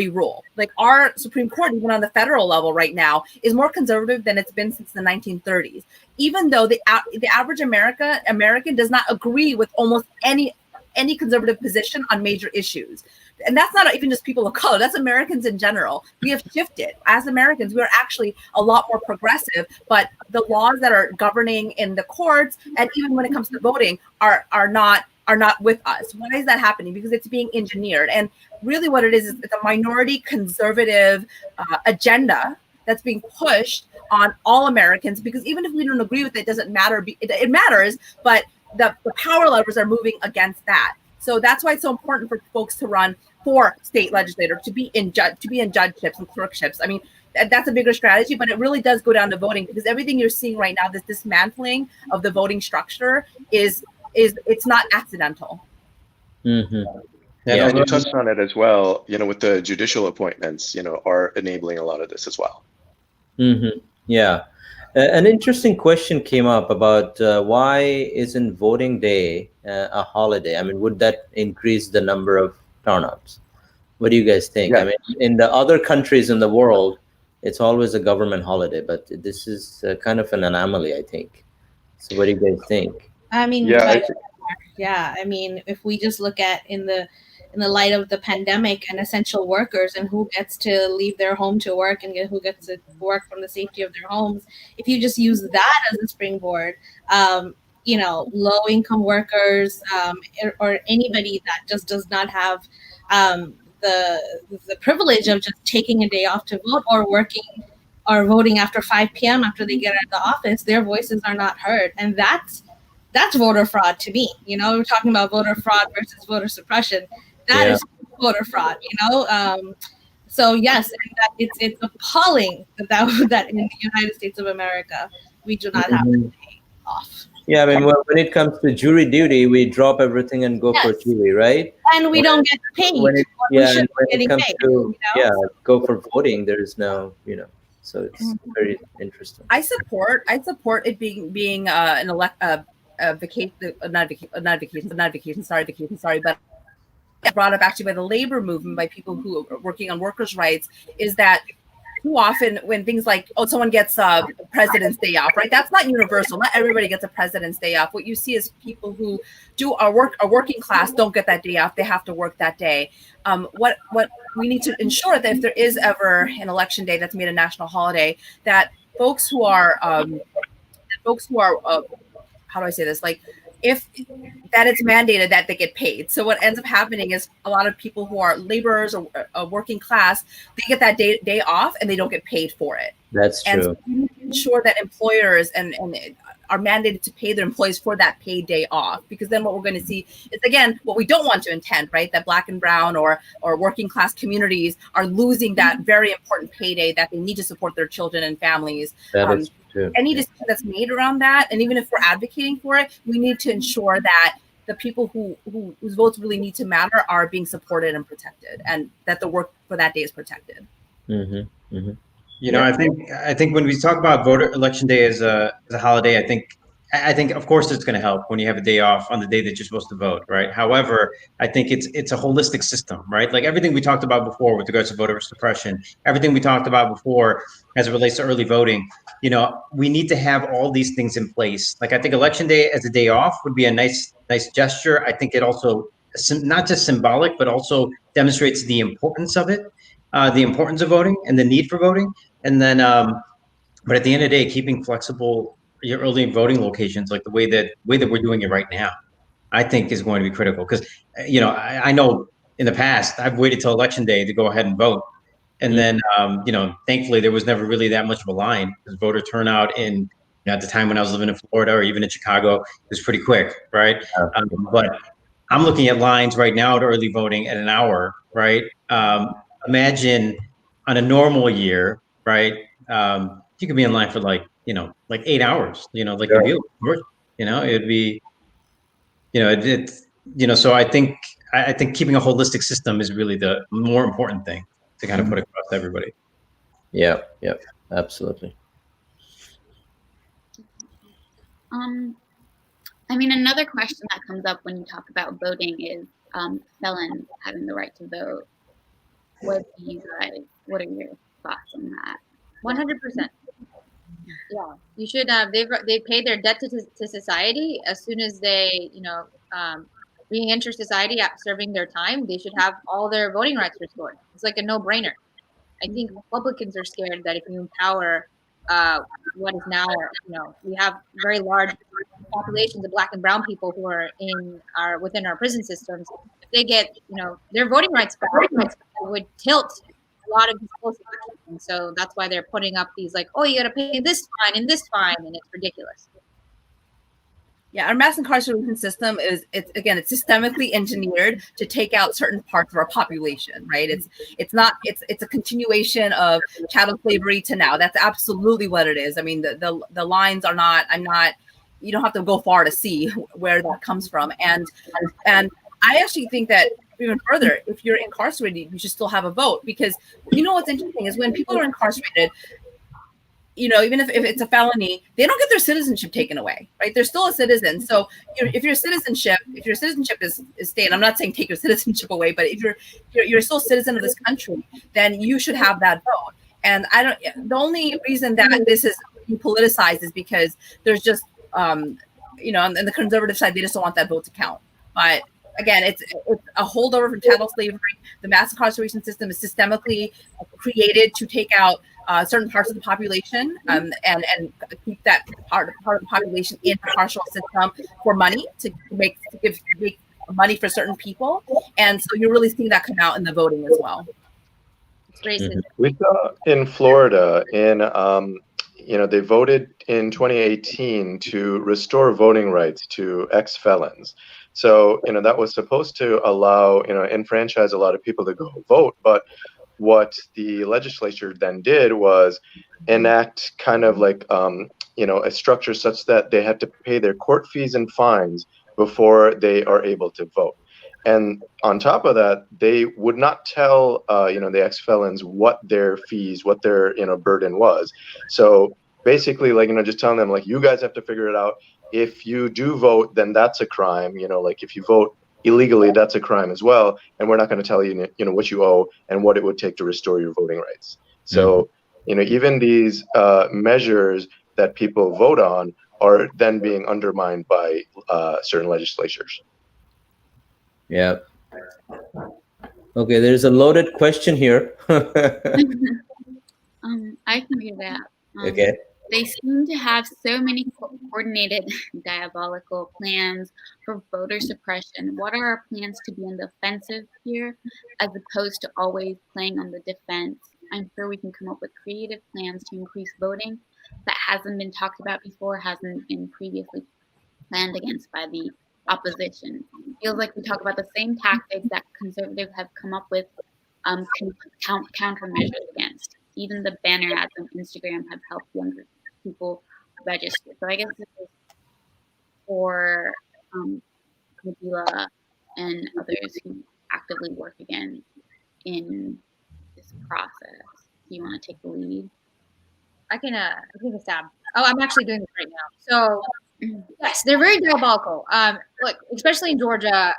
rule. Like our Supreme Court, even on the federal level right now, is more conservative than it's been since the 1930s. Even though the average American does not agree with almost any conservative position on major issues. And that's not even just people of color, that's Americans in general. We have shifted. As Americans, we are actually a lot more progressive, but the laws that are governing in the courts, and even when it comes to voting, are not with us. Why is that happening? Because it's being engineered. And really what it is it's a minority conservative agenda that's being pushed on all Americans, because even if we don't agree with it, it doesn't matter. It matters, but the power levers are moving against that. So that's why it's so important for folks to run for state legislator, to be in judgeships and clerkships. I mean, that's a bigger strategy, but it really does go down to voting, because everything you're seeing right now, this dismantling of the voting structure it's not accidental. And you touched on it as well, with the judicial appointments, are enabling a lot of this as well. Yeah. An interesting question came up about why isn't voting day a holiday? I mean, would that increase the number of turnouts? What do you guys think? I mean, in the other countries in the world, it's always a government holiday, but this is kind of an anomaly, I think. So what do you guys think? I mean, I mean, if we just look at in the light of the pandemic and essential workers and who gets to leave their home to work and who gets to work from the safety of their homes, if you just use that as a springboard, low income workers or anybody that just does not have the privilege of just taking a day off to vote or working or voting after 5 p.m. after they get out of the office, their voices are not heard. And that's voter fraud to me. We're talking about voter fraud versus voter suppression. That is voter fraud, So yes, it's appalling that in the United States of America, we do not have a day off. Yeah, I mean, when it comes to jury duty, we drop everything and go for jury, right? And we don't get paid. When it comes to go for voting, there is no, so it's very interesting. I support it being but brought up actually by the labor movement, by people who are working on workers' rights, is that too often when things like, someone gets a President's Day off, right? That's not universal. Not everybody gets a President's Day off. What you see is people who are working class don't get that day off. They have to work that day. What we need to ensure that if there is ever an election day that's made a national holiday, that folks who are how do I say this? Like, if that it's mandated that they get paid. So what ends up happening is a lot of people who are laborers or working class, they get that day off and they don't get paid for it. That's true. And so we need to ensure that employers and are mandated to pay their employees for that paid day off, because then what we're going to see is, again, what we don't want to intend, right? That Black and brown or working class communities are losing that very important payday that they need to support their children and families. That is true. Any decision that's made around that, and even if we're advocating for it, we need to ensure that the people whose votes really need to matter are being supported and protected, and that the work for that day is protected. I think when we talk about election day as a holiday, I think I think, of course, it's going to help when you have a day off on the day that you're supposed to vote, right? However, I think it's a holistic system, right? Like everything we talked about before with regards to voter suppression, everything we talked about before as it relates to early voting, we need to have all these things in place. Like I think election day as a day off would be a nice gesture. I think it also not just symbolic, but also demonstrates the importance of it, the importance of voting and the need for voting. And then, but at the end of the day, keeping flexible your early voting locations, like the way that we're doing it right now, I think is going to be critical. Because I know in the past I've waited till election day to go ahead and vote, and then thankfully there was never really that much of a line, because voter turnout at the time when I was living in Florida or even in Chicago, it was pretty quick, right? But I'm looking at lines right now at early voting at an hour, right? Imagine on a normal year, right? You could be in line for like 8 hours, like a real, it'd be, so I think keeping a holistic system is really the more important thing to kind of put across to everybody. Yeah, absolutely. I mean, another question that comes up when you talk about voting is felons having the right to vote. What are your thoughts on that? 100%. Yeah, you should have. They pay their debt to society as soon as they re-enter society after serving their time. They should have all their voting rights restored. It's like a no-brainer. I think Republicans are scared that if you empower what is now, we have very large populations of Black and brown people who are within our prison systems. If they get their voting rights back, it would tilt a lot of these close elections. So that's why they're putting up these like, oh, you got to pay this fine and this fine, and it's ridiculous. Yeah, our mass incarceration system it's systemically engineered to take out certain parts of our population, right? It's a continuation of chattel slavery to now. That's absolutely what it is. I mean, the lines are not. You don't have to go far to see where that comes from, and I actually think that even further, if you're incarcerated, you should still have a vote, because what's interesting is when people are incarcerated, even if it's a felony, they don't get their citizenship taken away, right? They're still a citizen. So if your citizenship is staying, I'm not saying take your citizenship away, but if you're still a citizen of this country, then you should have that vote. And the only reason that this is politicized is because there's just, on the conservative side, they just don't want that vote to count. But again, it's a holdover from chattel slavery. The mass incarceration system is systemically created to take out certain parts of the population and keep that part of the population in the carceral system for money to give money for certain people. And so you're really seeing that come out in the voting as well. It's racist. We saw in Florida they voted in 2018 to restore voting rights to ex-felons. So, that was supposed to allow, enfranchise a lot of people to go vote. But what the legislature then did was enact kind of like, a structure such that they had to pay their court fees and fines before they are able to vote. And on top of that, they would not tell, the ex-felons what their fees, what their, burden was. So basically, like, just telling them, like, you guys have to figure it out. If you do vote, then that's a crime. Like if you vote illegally, that's a crime as well. And we're not going to tell you, what you owe and what it would take to restore your voting rights. So, even these measures that people vote on are then being undermined by certain legislatures. Yeah. Okay, there's a loaded question here. I can hear that. Okay. They seem to have so many coordinated diabolical plans for voter suppression. What are our plans to be on the offensive here, as opposed to always playing on the defense? I'm sure we can come up with creative plans to increase voting that hasn't been talked about before, hasn't been previously planned against by the opposition. It feels like we talk about the same tactics that conservatives have come up with countermeasures against. Even the banner ads on Instagram have helped younger people register. So I guess this is for Nabila and others who actively work again in this process. Do you want to take the lead? I can take a stab. Oh, I'm actually doing this right now. So Yes, they're very diabolical. Look, especially in Georgia,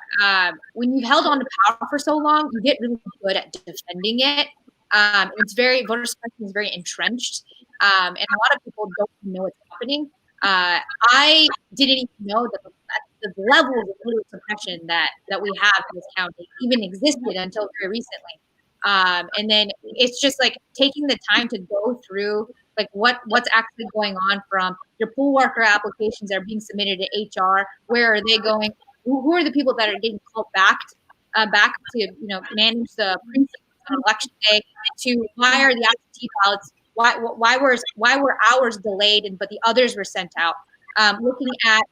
when you've held on to power for so long, you get really good at defending it. Voter suppression is very entrenched, and a lot of people don't know what's happening. I didn't even know that the levels of voter suppression that we have in this county even existed until very recently. And then it's just like taking the time to go through like what's actually going on from your poll worker applications that are being submitted to HR. Where are they going? Who are the people that are getting called back to manage the precincts on election day? To why are the absentee ballots? Why were ours delayed but the others were sent out? Looking at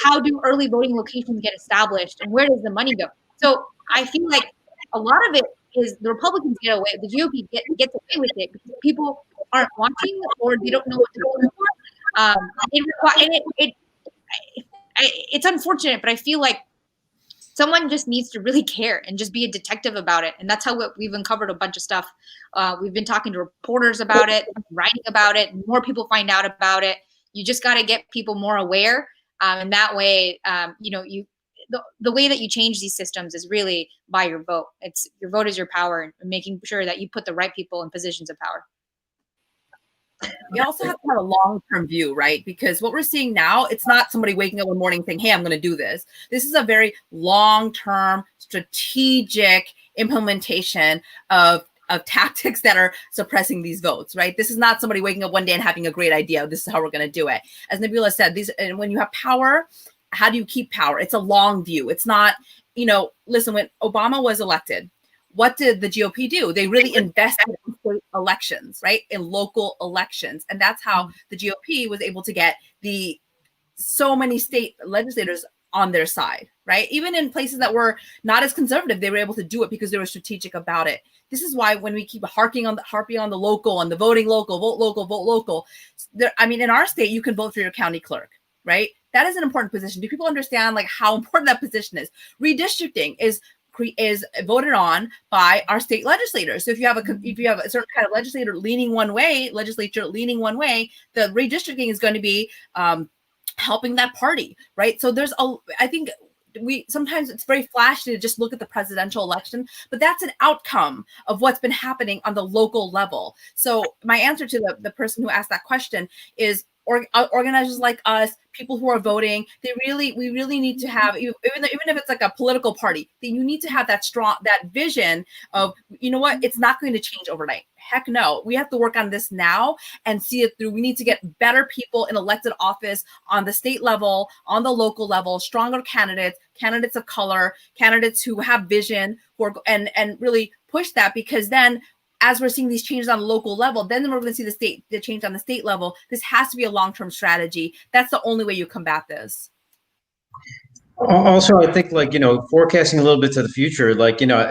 how do early voting locations get established and where does the money go? So I feel like a lot of it is the Republicans get away, the GOP gets away with it because people aren't watching or they don't know what to vote for. It's unfortunate, but I feel like someone just needs to really care and just be a detective about it. And that's how we've uncovered a bunch of stuff. We've been talking to reporters about it, writing about it, more people find out about it. You just got to get people more aware. And that way, the way that you change these systems is really by your vote. Your vote is your power, and making sure that you put the right people in positions of power. We also have to have a long-term view, right? Because what we're seeing now, it's not somebody waking up one morning saying, hey, I'm going to do this. This is a very long-term strategic implementation of tactics that are suppressing these votes, right? This is not somebody waking up one day and having a great idea. This is how we're going to do it. As Nabila said, and when you have power, how do you keep power? It's a long view. It's not, listen, when Obama was elected, what did the GOP do? They really invested in state elections, right? In local elections. And that's how the GOP was able to get so many state legislators on their side, right? Even in places that were not as conservative, they were able to do it because they were strategic about it. This is why when we keep harping on the local and the voting local, vote local, in our state, you can vote for your county clerk, right? That is an important position. Do people understand like how important that position is? Redistricting is voted on by our state legislators. So if you have a certain kind of legislature leaning one way, the redistricting is going to be helping that party, right? So I think sometimes it's very flashy to just look at the presidential election, but that's an outcome of what's been happening on the local level. So my answer to the person who asked that question is organizers like us, people who are voting, we really need to have, even if it's like a political party, then you need to have that vision of, it's not going to change overnight. Heck no, we have to work on this now and see it through. We need to get better people in elected office on the state level, on the local level, stronger candidates of color, candidates who have vision, and really push that, because then as we're seeing these changes on the local level, then we're going to see the change on the state level. This has to be a long-term strategy. That's the only way you combat this. Also, I think forecasting a little bit to the future,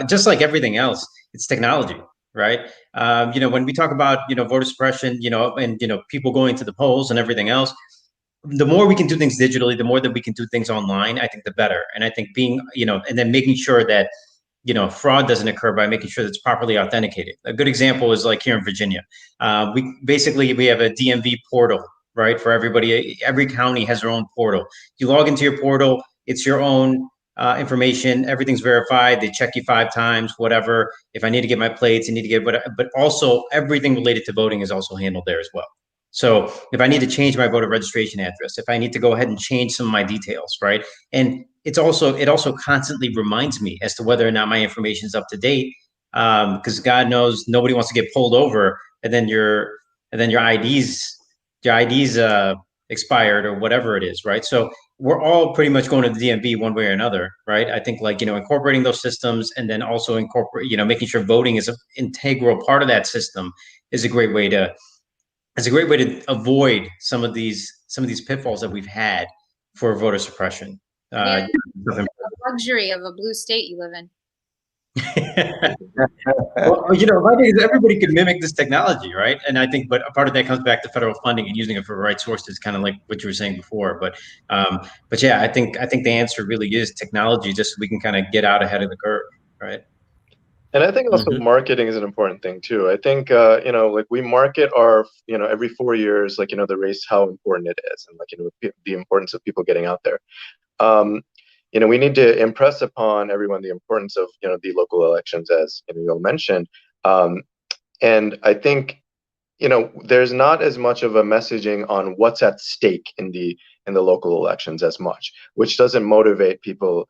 just like everything else, it's technology, right? When we talk about, voter suppression, and, people going to the polls and everything else, the more we can do things digitally, the more that we can do things online, I think the better. And I think and then making sure that, fraud doesn't occur by making sure that it's properly authenticated. A good example is like here in Virginia. We have a DMV portal, right? For everybody, every county has their own portal. You log into your portal, it's your own information. Everything's verified. They check you 5 times, whatever. If I need to get my plates, I need to get whatever. But also everything related to voting is also handled there as well. So if I need to change my voter registration address, if I need to go ahead and change some of my details, right? And it also constantly reminds me as to whether or not my information is up to date, because God knows nobody wants to get pulled over and then your IDs expired or whatever it is, right? So we're all pretty much going to the DMV one way or another, right? I think incorporating those systems and then also making sure voting is an integral part of that system is a great way to avoid some of these pitfalls that we've had for voter suppression. The luxury of a blue state you live in. Well, my thing is everybody could mimic this technology, right? And I think, but a part of that comes back to federal funding and using it for the right sources, kind of like what you were saying before. But yeah, I think the answer really is technology, just so we can kind of get out ahead of the curve, right? And I think also Mhm. marketing is an important thing too. I think like we market our every 4 years, like the race, how important it is, and like the importance of people getting out there. Um, we need to impress upon everyone the importance of the local elections, as you all mentioned. Um, and I think there's not as much of a messaging on what's at stake in the local elections as much, which doesn't motivate people,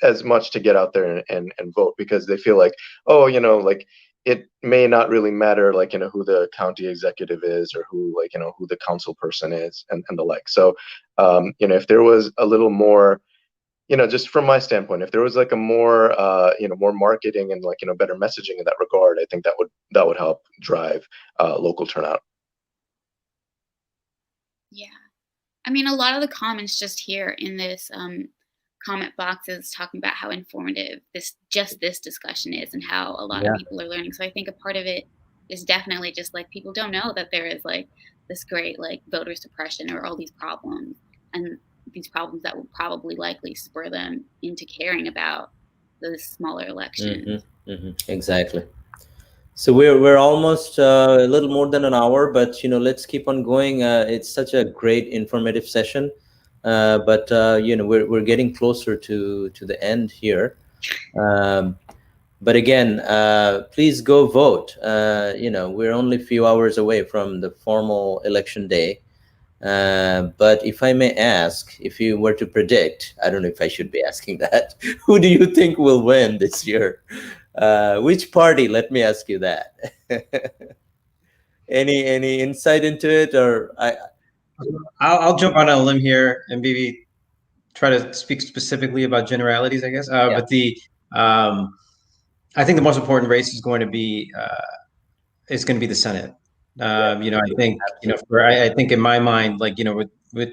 as much to get out there and vote, because they feel like, oh, like it may not really matter, like who the county executive is, or who, like who the council person is, and the like. So if there was a little more, just from my standpoint, if there was like a more, more marketing and like, better messaging in that regard, I think that would help drive local turnout. Yeah. I mean, a lot of the comments just here in this comment box is talking about how informative this discussion is, and how a lot of Yeah. people are learning. So I think a part of it is definitely just like people don't know that there is like this great like voter suppression or all these problems, and these problems that will probably likely spur them into caring about those smaller elections. Exactly. So we're almost a little more than an hour, but let's keep on going. It's such a great informative session, but we're getting closer to the end here. But again, please go vote. We're only a few hours away from the formal election day. But if I may ask, if you were to predict, I don't know if I should be asking that, who do you think will win this year? Which party? Let me ask you that. Any insight into it, or I'll jump on a limb here and maybe try to speak specifically about generalities, I guess. But I think the most important race is going to be the Senate. I think I think in my mind, like with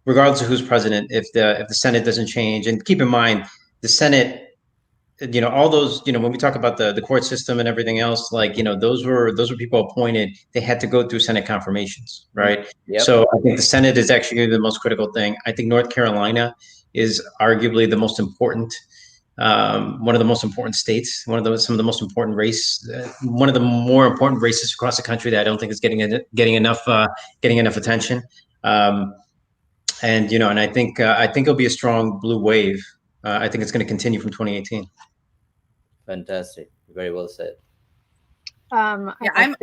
regardless of who's president, if the Senate doesn't change, and keep in mind the Senate, all those, when we talk about the court system and everything else, like those were people appointed. They had to go through Senate confirmations, right? Yep. So I think the Senate is actually the most critical thing. I think North Carolina is arguably the most important. One of the most important states, some of the most important one of the more important races across the country that I don't think is getting enough attention. And I think it'll be a strong blue wave. I think it's going to continue from 2018. Fantastic. Very well said. Yeah, I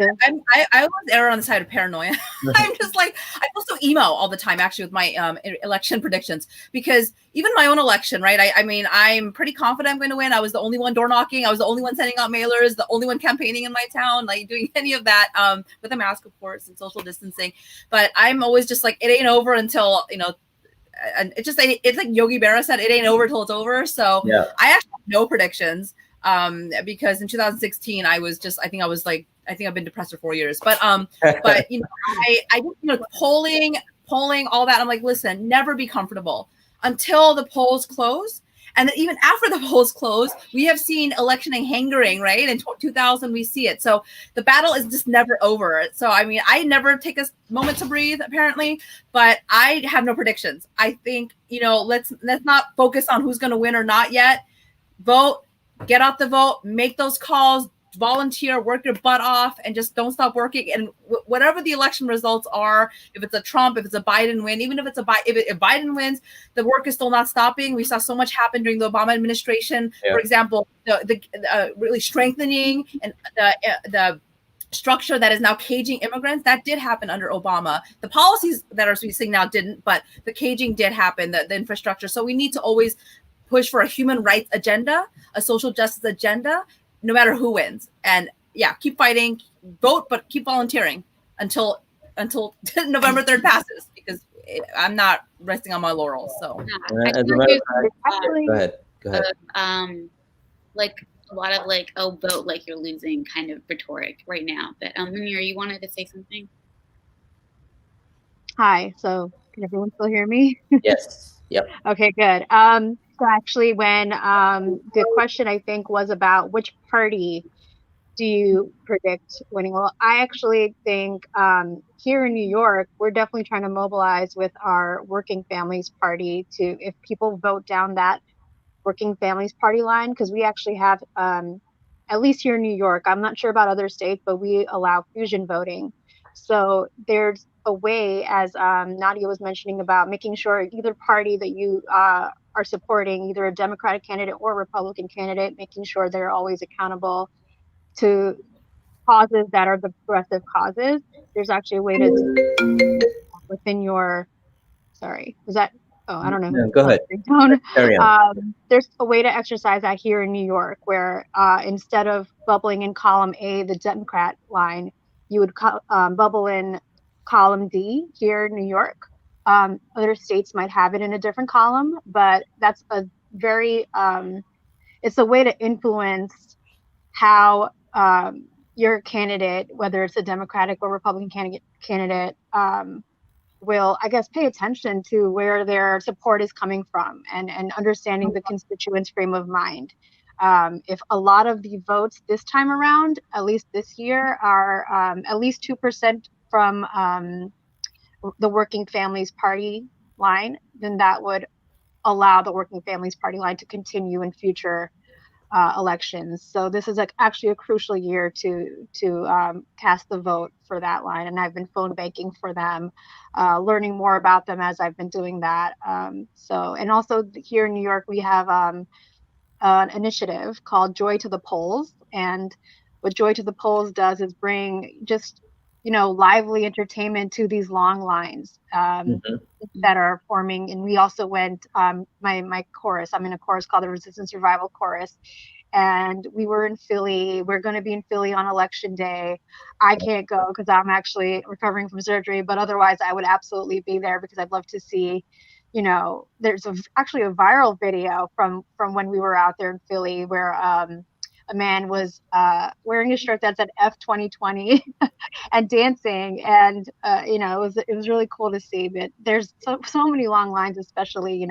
always err on the side of paranoia. I'm just like, I also email all the time, actually, with my election predictions, because even my own election, right? I mean, I'm pretty confident I'm going to win. I was the only one door knocking. I was the only one sending out mailers, the only one campaigning in my town, like doing any of that, with a mask, of course, and social distancing. But I'm always just like, it ain't over until, and it's like Yogi Berra said, it ain't over till it's over. So yeah. I actually have no predictions. Because in 2016 I think I've been depressed for 4 years, but I polling all that. I'm like, listen, never be comfortable until the polls close. And then even after the polls close, we have seen electioning hangering, right? In 2000, we see it. So the battle is just never over. So, I mean, I never take a moment to breathe, apparently, but I have no predictions. I think, let's not focus on who's going to win or not yet. Vote. Get out the vote, make those calls, volunteer, work your butt off, and just don't stop working. And whatever the election results are, if it's a Trump, if it's a Biden win, even if it's if Biden wins, the work is still not stopping. We saw so much happen during the Obama administration. Yeah. For example, the really strengthening and the structure that is now caging immigrants, that did happen under Obama. The policies that are seeing now didn't, but the caging did happen, the infrastructure. So we need to always push for a human rights agenda, a social justice agenda, no matter who wins. And yeah, keep fighting, vote, but keep volunteering until November 3rd passes, because I'm not resting on my laurels. So go ahead. Like a lot of like, oh, vote like you're losing kind of rhetoric right now. But Munir, you wanted to say something? Hi, so can everyone still hear me? Yes. Yep. Okay, good. So actually, when the question, I think, was about which party do you predict winning? Well, I actually think here in New York, we're definitely trying to mobilize with our Working Families Party to, if people vote down that Working Families Party line, because we actually have, at least here in New York, I'm not sure about other states, but we allow fusion voting. So there's a way, as Nadia was mentioning, about making sure either party that you are supporting, either a Democratic candidate or Republican candidate, making sure they're always accountable to causes that are the progressive causes. There's actually a way to within your, sorry, is that, oh, I don't know. No, go ahead. Carry on. There's a way to exercise that here in New York, where instead of bubbling in column A, the Democrat line, you would bubble in column D here in New York. Other states might have it in a different column, but that's a very, it's a way to influence how your candidate, whether it's a Democratic or Republican candidate, will, I guess, pay attention to where their support is coming from and understanding the constituents' frame of mind. If a lot of the votes this time around, at least this year, are at least 2% from the Working Families Party line, then that would allow the Working Families Party line to continue in future elections. So this is actually a crucial year to cast the vote for that line. And I've been phone banking for them, learning more about them as I've been doing that. And also here in New York, we have an initiative called Joy to the Polls. And what Joy to the Polls does is bring just, lively entertainment to these long lines that are forming. And we also went, my chorus, I'm in a chorus called the Resistance Survival Chorus. And we were in Philly. We're going to be in Philly on election day. I can't go because I'm actually recovering from surgery, but otherwise I would absolutely be there because I'd love to see, there's actually a viral video from when we were out there in Philly where a man was wearing a shirt that said F 2020 and dancing. And, it was really cool to see. But there's so many long lines, especially,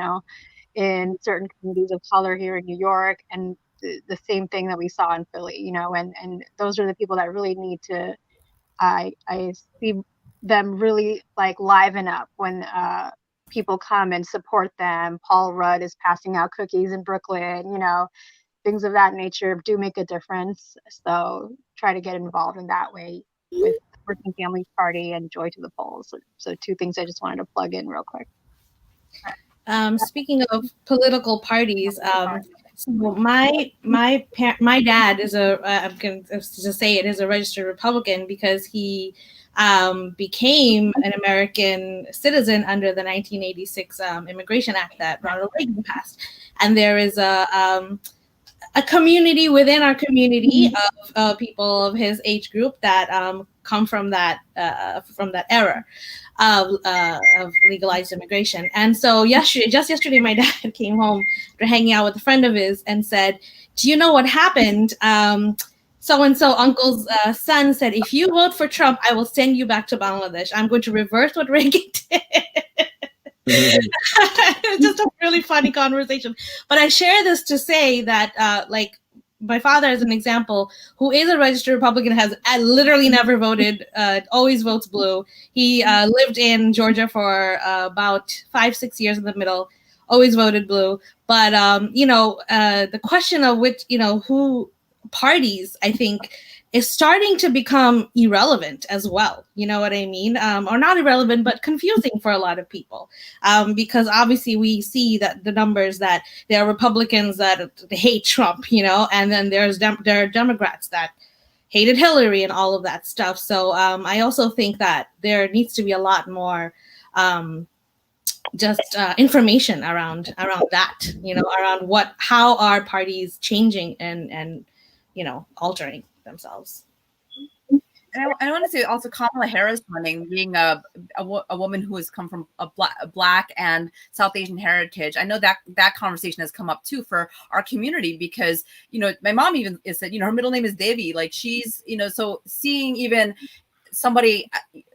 in certain communities of color here in New York. And the same thing that we saw in Philly, and those are the people that really need to, I see them really like liven up when people come and support them. Paul Rudd is passing out cookies in Brooklyn, things of that nature do make a difference. So try to get involved in that way with Working Families Party and Joy to the Polls. So two things I just wanted to plug in real quick. Speaking of political parties, so my dad is I'm going to say it is a registered Republican because he became an American citizen under the 1986 Immigration Act that Ronald Reagan passed, and there is a community within our community of people of his age group that come from that era of legalized immigration. And so just yesterday, my dad came home after hanging out with a friend of his and said, "Do you know what happened? So-and-so uncle's son said, if you vote for Trump, I will send you back to Bangladesh. I'm going to reverse what Reagan did." It's just a really funny conversation. But I share this to say that, my father, as an example, who is a registered Republican, has literally never voted, always votes blue. He lived in Georgia for about 5-6 years in the middle, always voted blue. But, the question of which, who parties, I think, is starting to become irrelevant as well. You know what I mean? Or not irrelevant, but confusing for a lot of people. Because obviously we see that the numbers that there are Republicans that hate Trump, and then there are Democrats that hated Hillary and all of that stuff. So I also think that there needs to be a lot more information around that, around how are parties changing and altering themselves. And I want to say also Kamala Harris running, being a woman who has come from a Black and South Asian heritage. I know that conversation has come up too for our community because, my mom even said, her middle name is Devi. Like she's, so seeing even somebody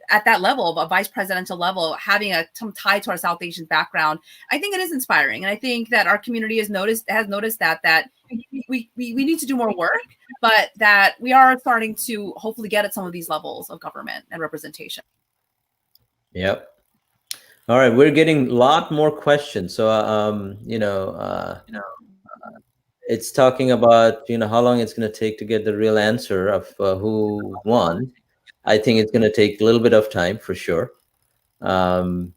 at that level, of a vice presidential level, having some tie to our South Asian background, I think it is inspiring. And I think that our community has noticed that we need to do more work, but that we are starting to hopefully get at some of these levels of government and representation. Yep. All right, we're getting a lot more questions. So, it's talking about, how long it's going to take to get the real answer of who won. I think it's going to take a little bit of time for sure. And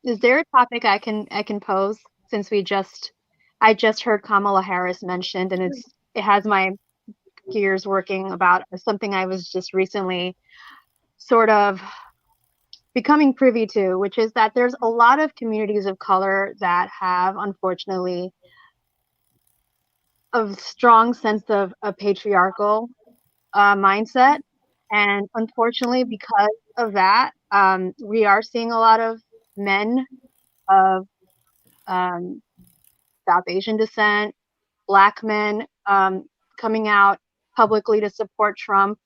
Is there a topic I can pose, since I just heard Kamala Harris mentioned, and it has my gears working about something I was just recently sort of becoming privy to, which is that there's a lot of communities of color that have, unfortunately, a strong sense of a patriarchal mindset. And unfortunately, because of that, we are seeing a lot of men of South Asian descent, Black men, coming out publicly to support Trump.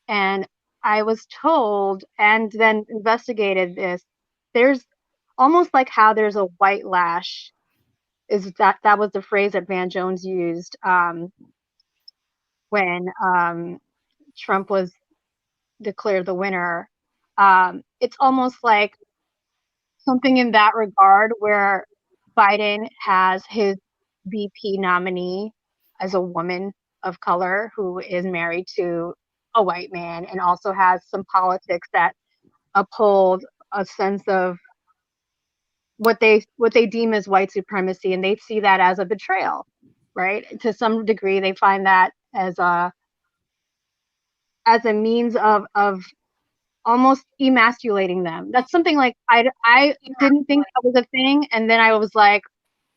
And I was told, and then investigated this, there's almost like how there's a white lash, is that was the phrase that Van Jones used when Trump was declared the winner. It's almost like something in that regard, where Biden has his VP nominee as a woman of color who is married to a white man, and also has some politics that uphold a sense of what they deem as white supremacy, and they see that as a betrayal, right? To some degree, they find that as a means of almost emasculating them. That's something like I didn't think that was a thing, and then I was like,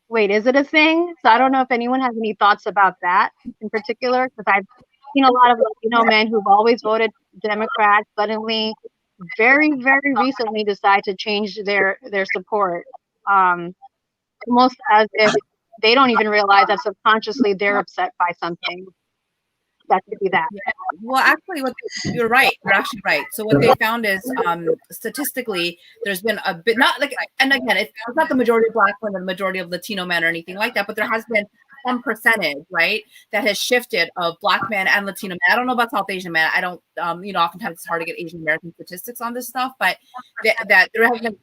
wait, is it a thing? So I don't know if anyone has any thoughts about that in particular, because I've seen a lot of Latino men who've always voted Democrat suddenly, very, very recently, decide to change their support, almost as if they don't even realize that subconsciously they're upset by something. That could be that. Well, actually, you're right. You're actually right. So what they found is, statistically, there's been a bit, not like, and again, it's not the majority of Black women, the majority of Latino men or anything like that, but there has been some percentage, right, that has shifted of Black men and Latino men. I don't know about South Asian men. I don't, oftentimes it's hard to get Asian American statistics on this stuff, but that there has been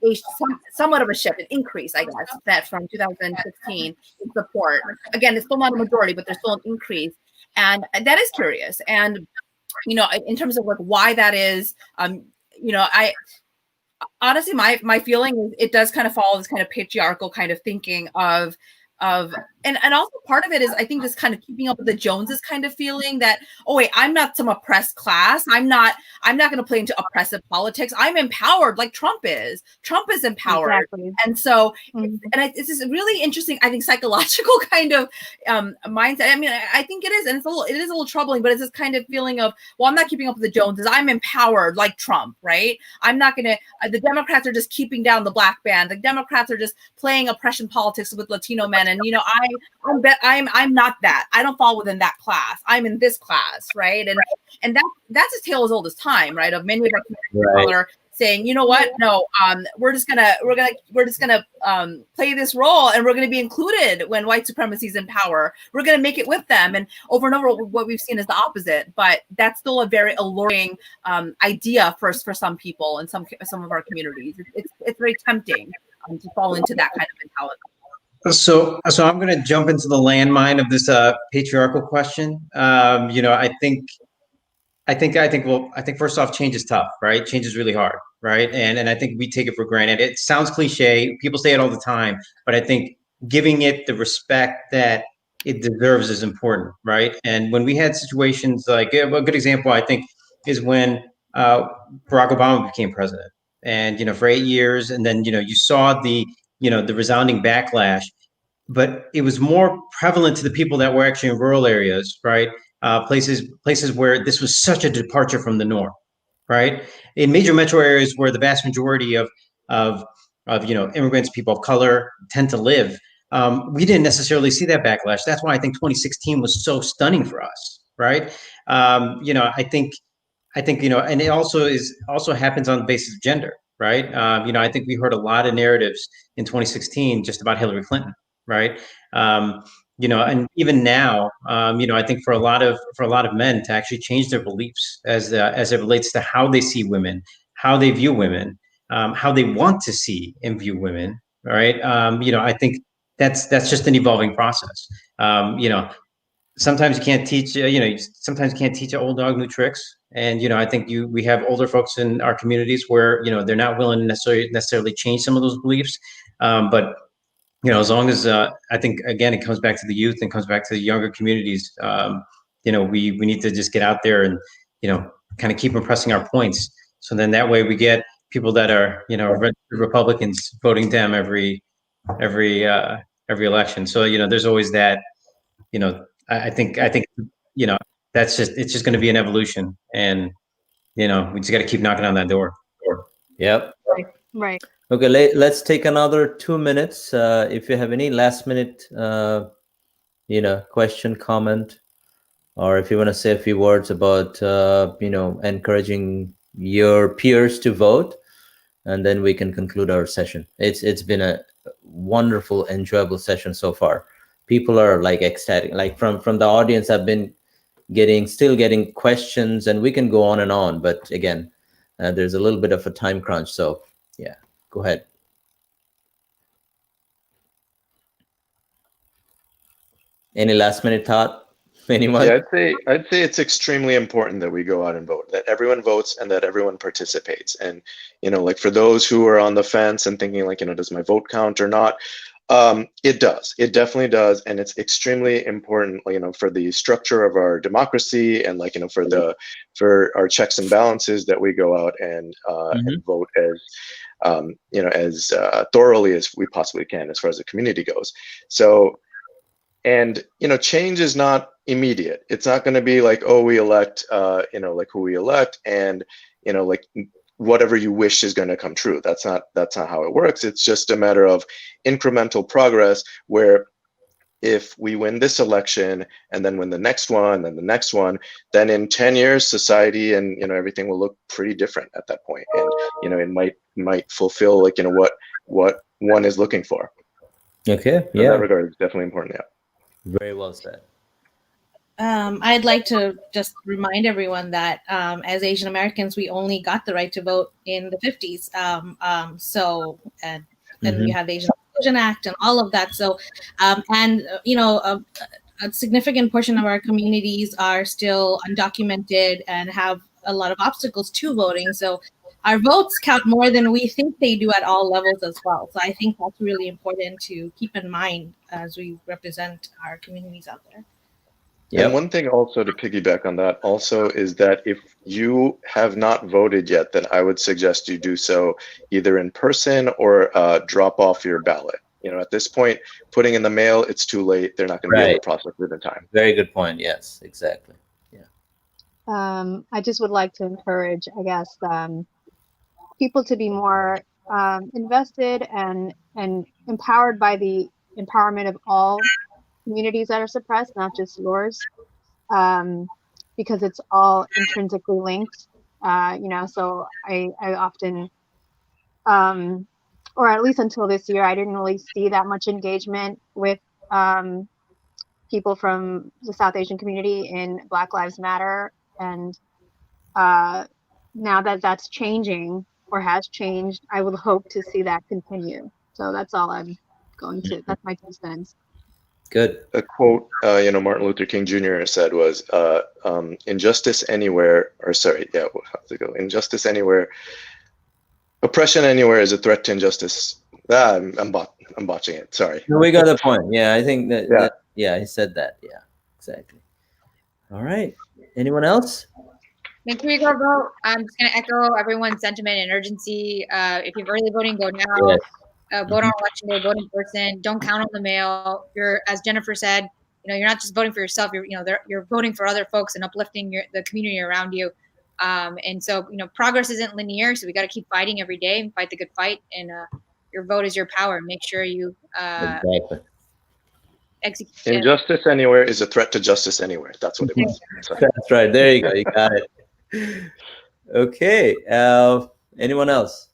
somewhat of a shift, an increase, I guess, that from 2016 in support. Again, it's still not a majority, but there's still an increase. And that is curious. And, in terms of like why that is, I honestly, my feeling is it does kind of follow this kind of patriarchal kind of thinking of and also part of it is, I think, this kind of keeping up with the Joneses kind of feeling that, oh wait, I'm not some oppressed class. I'm not going to play into oppressive politics. I'm empowered like Trump is. Trump is empowered. Exactly. And so, it's this really interesting, I think, psychological kind of mindset. I mean, I think it is, and it is a little troubling, but it's this kind of feeling of, well, I'm not keeping up with the Joneses. I'm empowered like Trump, right? I'm not going to, the Democrats are just keeping down the Black band. The Democrats are just playing oppression politics with Latino men. And, I'm not that. I don't fall within that class. I'm in this class, right? And that's a tale as old as time, right? Of many of our communities of color saying, you know what? No, we're just gonna play this role, and we're gonna be included when white supremacy is in power. We're gonna make it with them, and over what we've seen is the opposite. But that's still a very alluring idea for some people in some of our communities. It's very tempting to fall into that kind of mentality. So I'm going to jump into the landmine of this patriarchal question. I think first off, change is tough, right? Change is really hard, right? And I think we take it for granted. It sounds cliche. People say it all the time, but I think giving it the respect that it deserves is important, right? And when we had situations like, a good example, I think, is when Barack Obama became president, and for 8 years, and then you saw the resounding backlash, but it was more prevalent to the people that were actually in rural areas, right? Places where this was such a departure from the norm, right? In major metro areas where the vast majority of immigrants, people of color tend to live, we didn't necessarily see that backlash. That's why I think 2016 was so stunning for us, right? I think, and it also happens on the basis of gender. Right. I think we heard a lot of narratives in 2016 just about Hillary Clinton. Right. And even now, I think for a lot of men to actually change their beliefs as it relates to how they see women, how they view women, how they want to see and view women. Right. I think that's just an evolving process. Sometimes you can't teach, sometimes you can't teach an old dog new tricks. And, I think we have older folks in our communities where, they're not willing to necessarily change some of those beliefs. But, as long as, I think, again, it comes back to the youth and comes back to the younger communities. We need to just get out there and, kind of keep impressing our points. So then that way we get people that are, Republicans voting Dem every election. So, there's always that, I think, it's just going to be an evolution, and, we just got to keep knocking on that door. Yep. Right. Okay, let's take another 2 minutes. If you have any last minute, question, comment, or if you want to say a few words about, encouraging your peers to vote, and then we can conclude our session. It's been a wonderful, enjoyable session so far. People are like ecstatic, like from the audience. I've been still getting questions, and we can go on and on, but again, there's a little bit of a time crunch. So yeah, go ahead. Any last minute thought? Anyone? Yeah, I'd say it's extremely important that we go out and vote, that everyone votes and that everyone participates. And, like for those who are on the fence and thinking like, does my vote count or not? It does. It definitely does. And it's extremely important, for the structure of our democracy and for our checks and balances that we go out and vote as thoroughly as we possibly can as far as the community goes. So, and, change is not immediate. It's not going to be like, oh, we elect, like who we elect, and, like whatever you wish is going to come true. That's not how it works. It's just a matter of incremental progress, where if we win this election and then win the next one and the next one, then in 10 years, society and, everything will look pretty different at that point. And, it might fulfill like, what one is looking for. Okay. So in that regard, it's definitely important. Yeah. Very well said. I'd like to just remind everyone that as Asian Americans, we only got the right to vote in the 50s. Then we have the Asian Inclusion Act and all of that. So, a significant portion of our communities are still undocumented and have a lot of obstacles to voting. So our votes count more than we think they do at all levels as well. So I think that's really important to keep in mind as we represent our communities out there. Yep. And one thing also to piggyback on that also is that if you have not voted yet, then I would suggest you do so either in person or drop off your ballot. At this point, putting in the mail, it's too late. They're not going to be able to process it in time. Very good point. Yes, exactly. Yeah. I just would like to encourage, I guess, people to be more invested and empowered by the empowerment of all communities that are suppressed, not just yours, because it's all intrinsically linked. So I often, or at least until this year, I didn't really see that much engagement with people from the South Asian community in Black Lives Matter. And now that that's changing or has changed, I would hope to see that continue. So that's all I'm going to, that's my 2 cents. Good. A quote, Martin Luther King Jr. said was, injustice anywhere, injustice anywhere, oppression anywhere is a threat to injustice. I'm botching it. Sorry. We got the point. Yeah, I think that, he said that. Yeah, exactly. All right. Anyone else? Make sure you go vote. I'm just going to echo everyone's sentiment and urgency. If you're early voting, go now. Yes. Vote on election day, vote in person. Don't count on the mail. You're, as Jennifer said, you're not just voting for yourself. You're voting for other folks and uplifting the community around you. And so, progress isn't linear. So we got to keep fighting every day and fight the good fight. And your vote is your power. Make sure you execute. Injustice anywhere is a threat to justice anywhere. That's what it was. That's right. There you go. You got it. Okay. Anyone else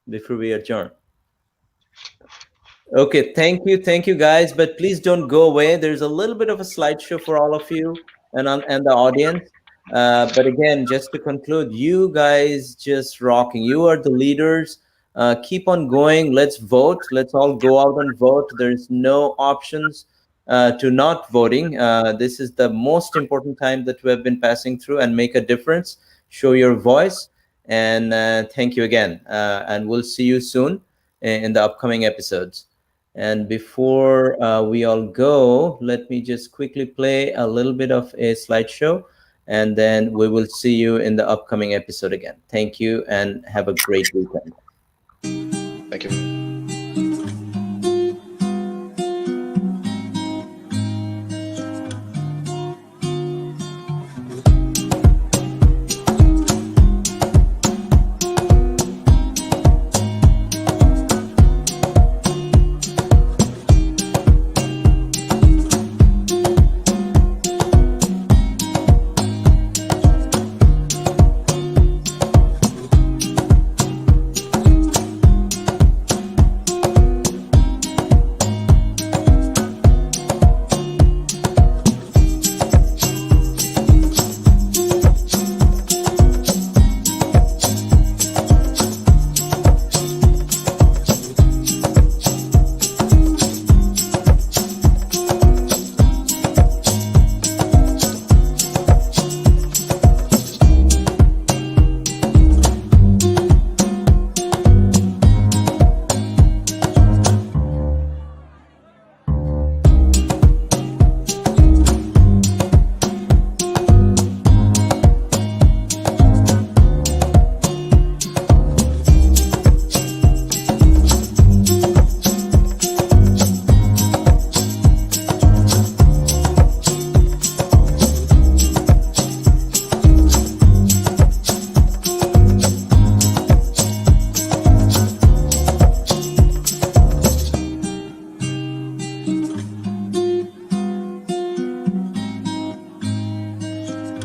before we adjourn? Okay, thank you guys, but please don't go away. There's a little bit of a slideshow for all of you and the audience. But again, just to conclude, you guys just rocking. You are the leaders. Keep on going. Let's vote. Let's all go out and vote. There's no options to not voting. This is the most important time that we have been passing through, and make a difference. Show your voice. And thank you again. And we'll see you soon in the upcoming episodes. And before we all go, let me just quickly play a little bit of a slideshow, and then we will see you in the upcoming episode again. Thank you, and have a great weekend. Thank you.